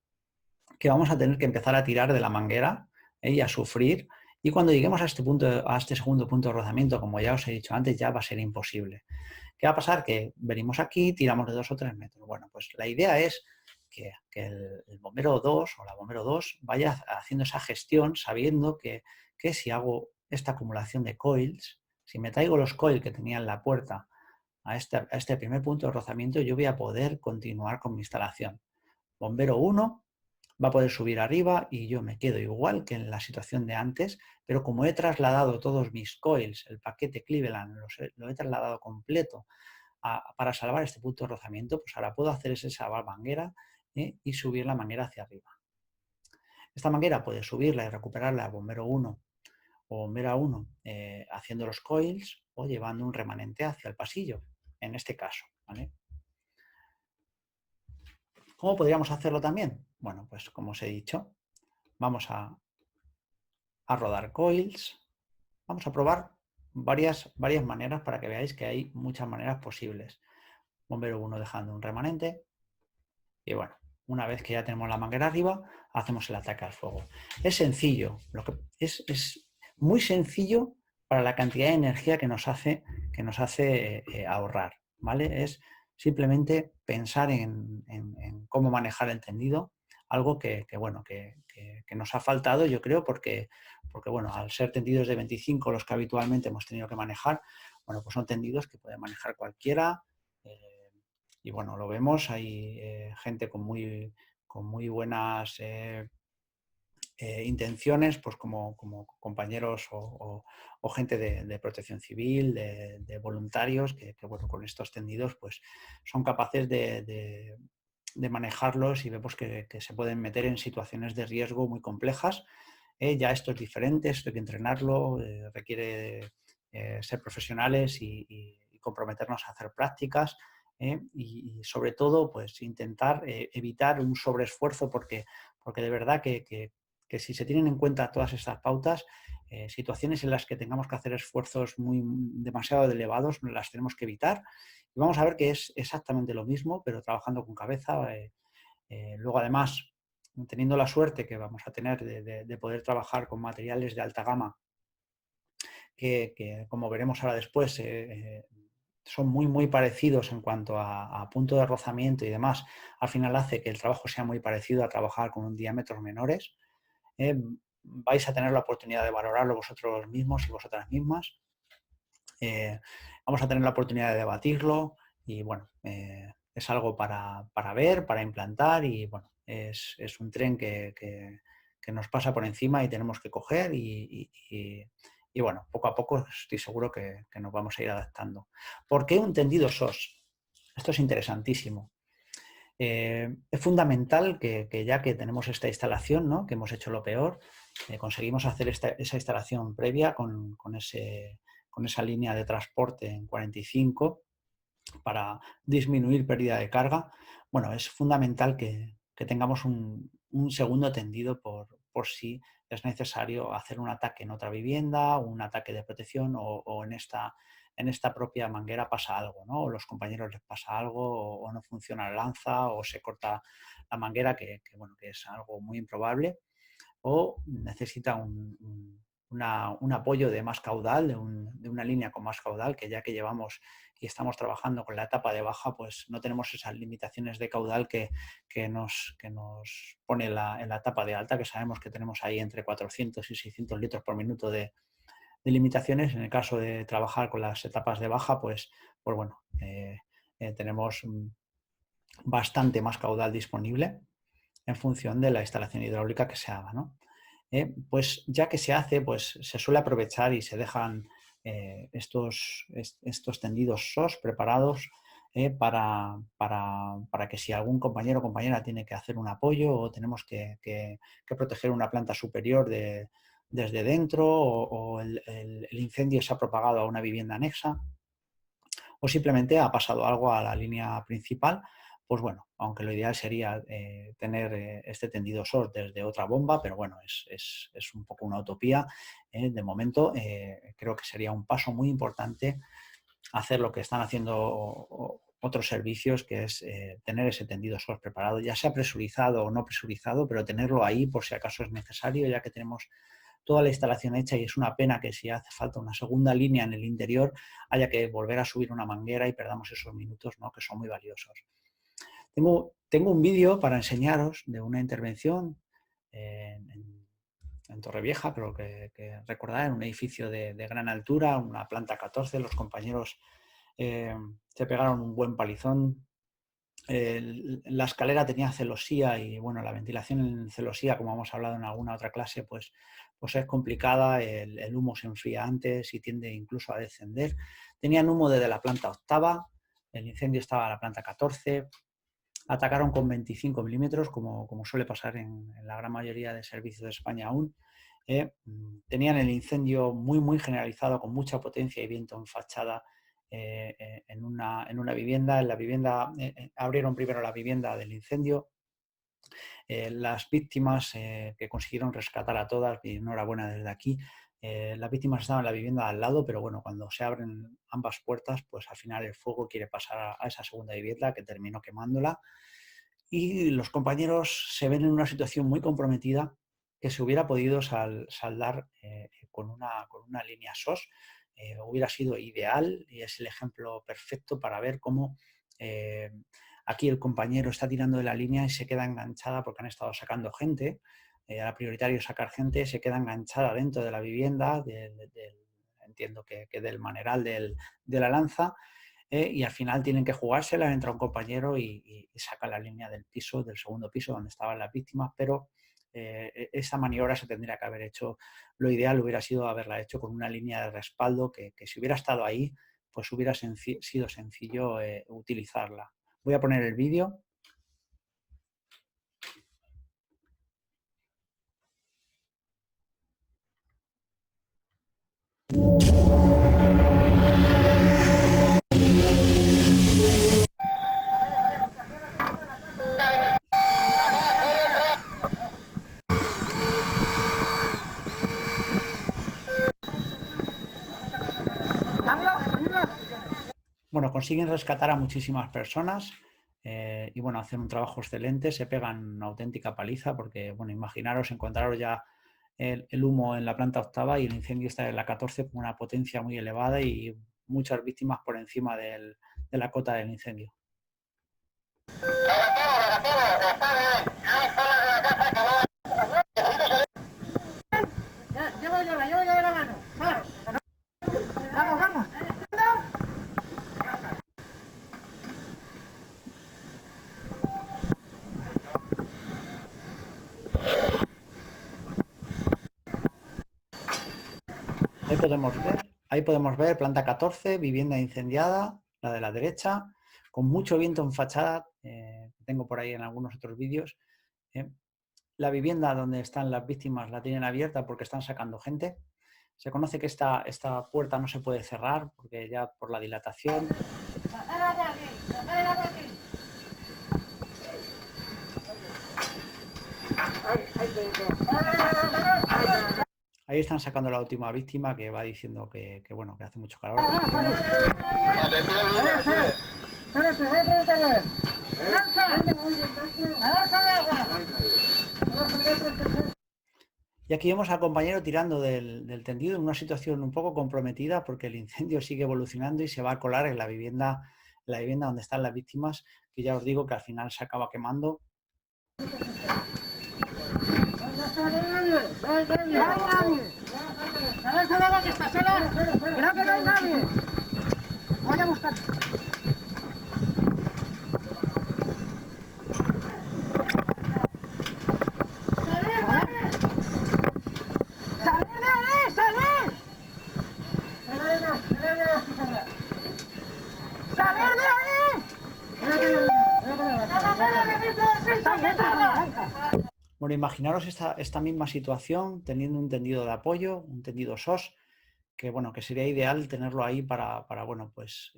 Speaker 1: que vamos a tener que empezar a tirar de la manguera y a sufrir. Y cuando lleguemos a este segundo punto de rozamiento, como ya os he dicho antes, ya va a ser imposible. ¿Qué va a pasar? Que venimos aquí, tiramos de 2 o 3 metros. Bueno, pues la idea es que el bombero 2 o la bombero 2 vaya haciendo esa gestión sabiendo que si hago esta acumulación de coils, si me traigo los coils que tenía en la puerta a este primer punto de rozamiento, yo voy a poder continuar con mi instalación. Bombero 1 va a poder subir arriba y yo me quedo igual que en la situación de antes, pero como he trasladado todos mis coils, el paquete Cleveland, lo he trasladado completo para salvar este punto de rozamiento, pues ahora puedo hacer ese salvar manguera y subir la manguera hacia arriba. Esta manguera puede subirla y recuperarla a bombero 1 o bombera 1 haciendo los coils o llevando un remanente hacia el pasillo, en este caso, ¿vale? ¿Cómo podríamos hacerlo también? Bueno, pues como os he dicho, vamos a rodar coils. Vamos a probar varias maneras para que veáis que hay muchas maneras posibles. Bombero 1 dejando un remanente. Y bueno, una vez que ya tenemos la manguera arriba, hacemos el ataque al fuego. Es sencillo, es muy sencillo para la cantidad de energía que nos hace ahorrar, ¿vale? Es simplemente pensar en cómo manejar el tendido, algo que nos ha faltado, yo creo, porque bueno, al ser tendidos de 25 los que habitualmente hemos tenido que manejar, bueno, pues son tendidos que puede manejar cualquiera. Y bueno, lo vemos, hay gente con muy buenas intenciones, pues como compañeros o gente de protección civil, de voluntarios, que bueno, con estos tendidos pues son capaces de manejarlos y vemos que se pueden meter en situaciones de riesgo muy complejas. Ya esto es diferente, esto hay que entrenarlo, requiere ser profesionales y comprometernos a hacer prácticas. Y sobre todo, pues intentar evitar un sobreesfuerzo porque de verdad que si se tienen en cuenta todas estas pautas, situaciones en las que tengamos que hacer esfuerzos demasiado elevados, las tenemos que evitar. Y vamos a ver que es exactamente lo mismo, pero trabajando con cabeza. Luego, además, teniendo la suerte que vamos a tener de poder trabajar con materiales de alta gama, que como veremos ahora después, son muy parecidos en cuanto a punto de rozamiento y demás, al final hace que el trabajo sea muy parecido a trabajar con diámetros menores. Vais a tener la oportunidad de valorarlo vosotros mismos y vosotras mismas. Vamos a tener la oportunidad de debatirlo y bueno, es algo para ver, para implantar y bueno, es un tren que nos pasa por encima y tenemos que coger y bueno, poco a poco estoy seguro que nos vamos a ir adaptando. ¿Por qué un tendido SOS? Esto es interesantísimo. Es fundamental que ya que tenemos esta instalación, ¿no?, que hemos hecho lo peor, conseguimos hacer esa instalación previa con esa línea de transporte en 45 para disminuir pérdida de carga. Bueno, es fundamental que tengamos un segundo tendido por si es necesario hacer un ataque en otra vivienda, un ataque de protección o en esta propia manguera pasa algo, ¿no? O los compañeros les pasa algo o no funciona la lanza o se corta la manguera, bueno, que es algo muy improbable, o necesita un apoyo de más caudal, de una línea con más caudal, que ya que llevamos y estamos trabajando con la etapa de baja, pues no tenemos esas limitaciones de caudal que nos pone en la etapa de alta, que sabemos que tenemos ahí entre 400 y 600 litros por minuto de limitaciones. En el caso de trabajar con las etapas de baja, pues bueno, tenemos bastante más caudal disponible en función de la instalación hidráulica que se haga, ¿no? Pues ya que se hace, pues se suele aprovechar y se dejan estos tendidos SOS preparados para que si algún compañero o compañera tiene que hacer un apoyo o tenemos que proteger una planta superior desde dentro o el incendio se ha propagado a una vivienda anexa o simplemente ha pasado algo a la línea principal, pues bueno, aunque lo ideal sería tener este tendido SOS desde otra bomba, pero bueno, es un poco una utopía. De momento, creo que sería un paso muy importante hacer lo que están haciendo otros servicios, que es tener ese tendido SOS preparado, ya sea presurizado o no presurizado, pero tenerlo ahí por si acaso es necesario, ya que tenemos toda la instalación hecha y es una pena que si hace falta una segunda línea en el interior haya que volver a subir una manguera y perdamos esos minutos, ¿no?, que son muy valiosos. Tengo un vídeo para enseñaros de una intervención en Torrevieja, creo que recordar, en un edificio de gran altura, una planta 14, los compañeros se pegaron un buen palizón. La escalera tenía celosía y bueno, la ventilación en celosía, como hemos hablado en alguna otra clase, pues es complicada, el humo se enfría antes y tiende incluso a descender. Tenían humo desde la planta 8ª, el incendio estaba en la planta 14, atacaron con 25 milímetros, como suele pasar en la gran mayoría de servicios de España aún. Tenían el incendio muy generalizado, con mucha potencia y viento en fachada en una vivienda. En la vivienda abrieron primero la vivienda del incendio. Las víctimas que consiguieron rescatar a todas, y enhorabuena desde aquí, las víctimas estaban en la vivienda al lado, pero bueno, cuando se abren ambas puertas, pues al final el fuego quiere pasar a esa segunda vivienda, que terminó quemándola. Y los compañeros se ven en una situación muy comprometida que se hubiera podido saldar con una línea SOS. Hubiera sido ideal y es el ejemplo perfecto para ver cómo aquí el compañero está tirando de la línea y se queda enganchada porque han estado sacando gente. Era prioritario sacar gente, se queda enganchada dentro de la vivienda, entiendo que del maneral de la lanza. Y al final tienen que jugársela, entra un compañero y saca la línea del piso, del segundo piso donde estaban las víctimas, pero esa maniobra se tendría que haber hecho. Lo ideal hubiera sido haberla hecho con una línea de respaldo que si hubiera estado ahí, pues hubiera sido sencillo utilizarla. Voy a poner el vídeo. Bueno, consiguen rescatar a muchísimas personas y bueno, hacen un trabajo excelente, se pegan una auténtica paliza porque, bueno, imaginaros encontraros ya el humo en la planta 8ª y el incendio está en la 14 con una potencia muy elevada y muchas víctimas por encima de la cota del incendio.
Speaker 2: Llevo yo la mano. Vamos. Ahí podemos ver planta 14, vivienda incendiada, la de la derecha, con mucho viento en fachada, tengo por ahí en algunos otros vídeos.
Speaker 1: la vivienda donde están las víctimas la tienen abierta porque están sacando gente. Se conoce que esta puerta no se puede cerrar porque ya por la dilatación. Ahí están sacando la última víctima que va diciendo que bueno, que hace mucho calor. Y aquí vemos al compañero tirando del tendido en una situación un poco comprometida porque el incendio sigue evolucionando y se va a colar en la vivienda donde están las víctimas, que ya os digo que al final se acaba quemando. Bueno, imaginaros esta misma situación teniendo un tendido de apoyo, un tendido SOS, que bueno, que sería ideal tenerlo ahí para bueno, pues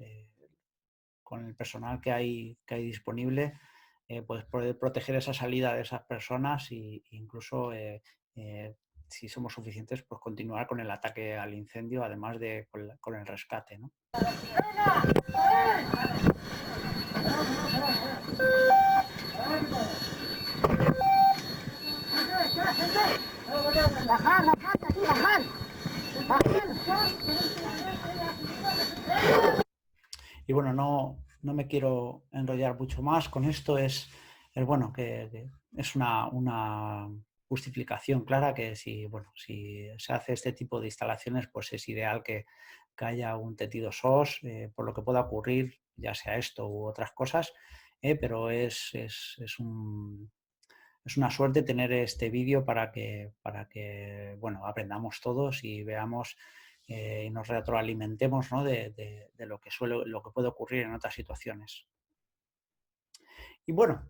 Speaker 1: con el personal que hay disponible, pues poder proteger esa salida de esas personas e incluso si somos suficientes, pues continuar con el ataque al incendio, además de con el rescate, ¿no? Y bueno, no me quiero enrollar mucho más con esto, es bueno, que es una justificación clara que si se hace este tipo de instalaciones, pues es ideal que haya un tendido SOS, por lo que pueda ocurrir, ya sea esto u otras cosas, pero es una suerte tener este vídeo para que bueno, aprendamos todos y veamos y nos retroalimentemos, ¿no? de lo que puede ocurrir en otras situaciones. Y bueno,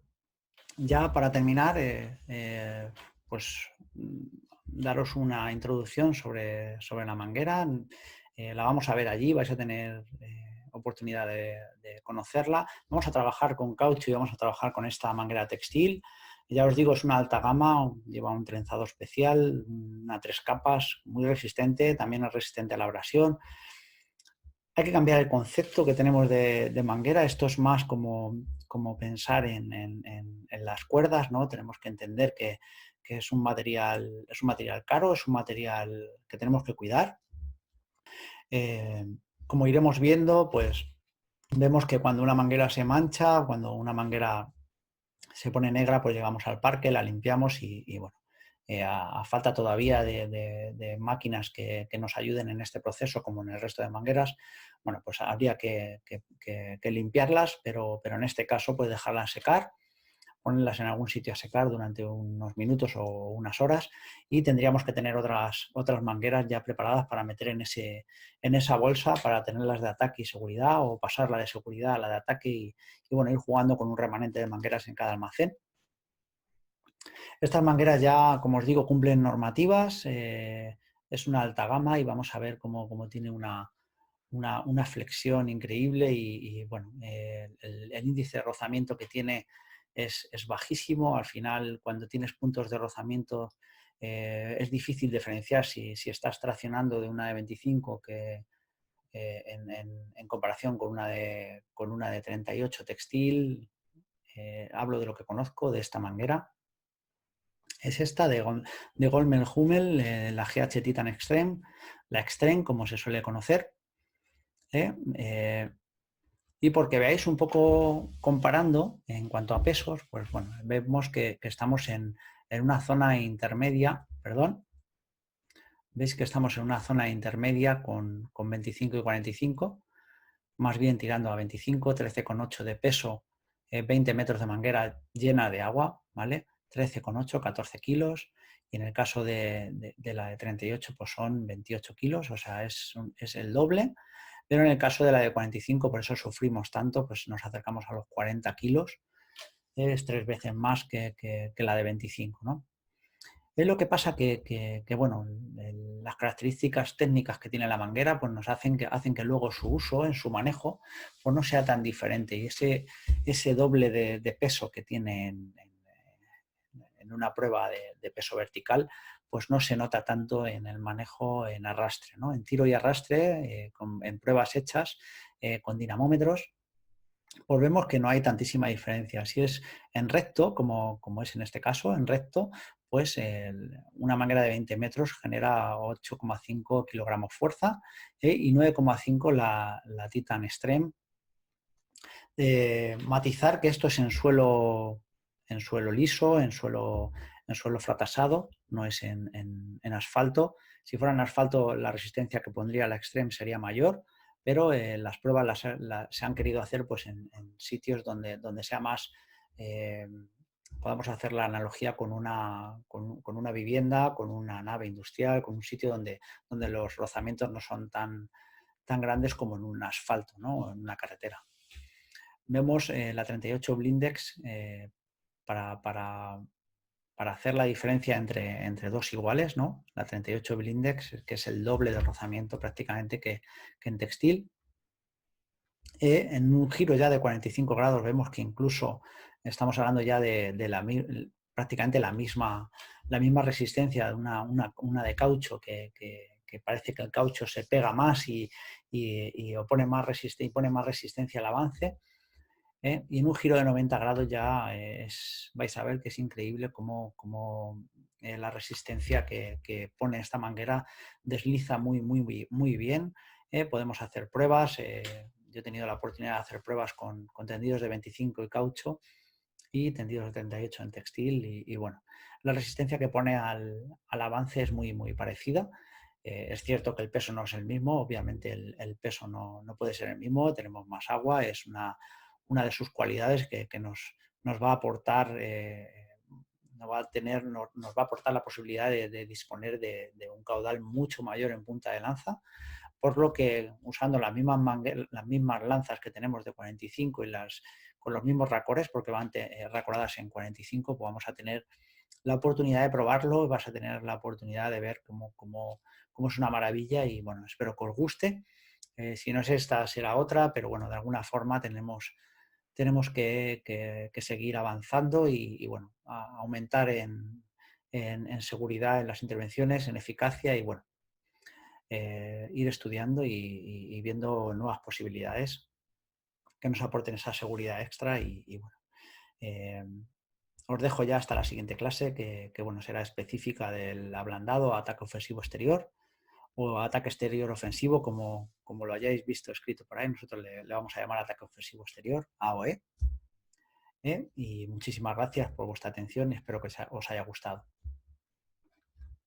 Speaker 1: ya para terminar, pues daros una introducción sobre la manguera. La vamos a ver allí, vais a tener oportunidad de conocerla. Vamos a trabajar con caucho y vamos a trabajar con esta manguera textil. Ya os digo, es una alta gama, lleva un trenzado especial, una 3 capas, muy resistente, también es resistente a la abrasión. Hay que cambiar el concepto que tenemos de manguera. Esto es más como pensar en las cuerdas, ¿no? Tenemos que entender que es un material caro, es un material que tenemos que cuidar. Como iremos viendo, pues vemos que cuando una manguera se mancha, cuando una manguera se pone negra, pues llegamos al parque, la limpiamos y bueno, a falta todavía de máquinas que nos ayuden en este proceso, como en el resto de mangueras, bueno, pues habría que limpiarlas, pero en este caso pues dejarlas secar, ponerlas en algún sitio a secar durante unos minutos o unas horas y tendríamos que tener otras mangueras ya preparadas para meter en esa bolsa para tenerlas de ataque y seguridad o pasar la de seguridad a la de ataque y bueno, ir jugando con un remanente de mangueras en cada almacén. Estas mangueras ya, como os digo, cumplen normativas, es una alta gama y vamos a ver cómo tiene una flexión increíble y bueno, el índice de rozamiento que tiene es bajísimo. Al final, cuando tienes puntos de rozamiento, es difícil diferenciar si estás traccionando de una de 25 que, en comparación con una de 38 textil. Hablo de lo que conozco de esta manguera. Es esta de Goldman Hummel, la GH Titan Extreme, la Extreme como se suele conocer. Y porque veáis un poco comparando en cuanto a pesos, pues bueno, vemos que estamos en una zona intermedia, perdón, veis que estamos en una zona intermedia con 25 y 45, más bien tirando a 25, 13,8 de peso, 20 metros de manguera llena de agua, ¿vale? 13,8, 14 kilos, y en el caso de la de 38 pues son 28 kilos, o sea, es el doble, pero en el caso de la de 45, por eso sufrimos tanto, pues nos acercamos a los 40 kilos, es 3 veces más que la de 25, ¿no? Lo que pasa que, bueno, las características técnicas que tiene la manguera pues nos hacen que luego su uso, en su manejo, pues no sea tan diferente. Y ese doble de peso que tiene en una prueba de peso vertical, pues no se nota tanto en el manejo en arrastre, ¿no? En tiro y arrastre, en pruebas hechas con dinamómetros, pues vemos que no hay tantísima diferencia. Si es en recto, como es en este caso, en recto, pues una manguera de 20 metros genera 8,5 kilogramos fuerza y 9,5 la Titan Extreme. Matizar que esto es en suelo liso, en suelo fracasado, no es en asfalto. Si fuera en asfalto, la resistencia que pondría la Extreme sería mayor, pero las pruebas se han querido hacer pues, en sitios donde sea más, podamos hacer la analogía con una vivienda, con una nave industrial, con un sitio donde los rozamientos no son tan grandes como en un asfalto, ¿no? En una carretera. Vemos la 38 Blindex para hacer la diferencia entre dos iguales, ¿no? La 38 Blindex, que es el doble de rozamiento prácticamente que en textil. En un giro ya de 45 grados vemos que incluso estamos hablando ya de prácticamente la misma resistencia de una de caucho que parece que el caucho se pega más y pone más resistencia al avance. Y en un giro de 90 grados ya vais a ver que es increíble cómo la resistencia que pone esta manguera desliza muy bien. Podemos hacer pruebas. Yo he tenido la oportunidad de hacer pruebas con tendidos de 25 y caucho y tendidos de 38 en textil. Y bueno, la resistencia que pone al avance es muy parecida. Es cierto que el peso no es el mismo, obviamente el peso no puede ser el mismo, tenemos más agua, es una de sus cualidades que nos va a aportar, nos va a aportar la posibilidad de disponer de un caudal mucho mayor en punta de lanza, por lo que usando las mismas lanzas que tenemos de 45 con los mismos racores, porque van racoradas en 45, pues vamos a tener la oportunidad de probarlo, vas a tener la oportunidad de ver cómo es una maravilla y bueno, espero que os guste. Si no es esta, será otra, pero bueno, de alguna forma tenemos que seguir avanzando y bueno, aumentar en seguridad en las intervenciones, en eficacia y bueno, ir estudiando y viendo nuevas posibilidades que nos aporten esa seguridad extra y bueno. Eh, Os dejo ya hasta la siguiente clase que bueno, será específica del ablandado, ataque ofensivo exterior o ataque exterior ofensivo, como lo hayáis visto escrito por ahí. Nosotros le vamos a llamar ataque ofensivo exterior, AOE. Y muchísimas gracias por vuestra atención y espero que os haya gustado.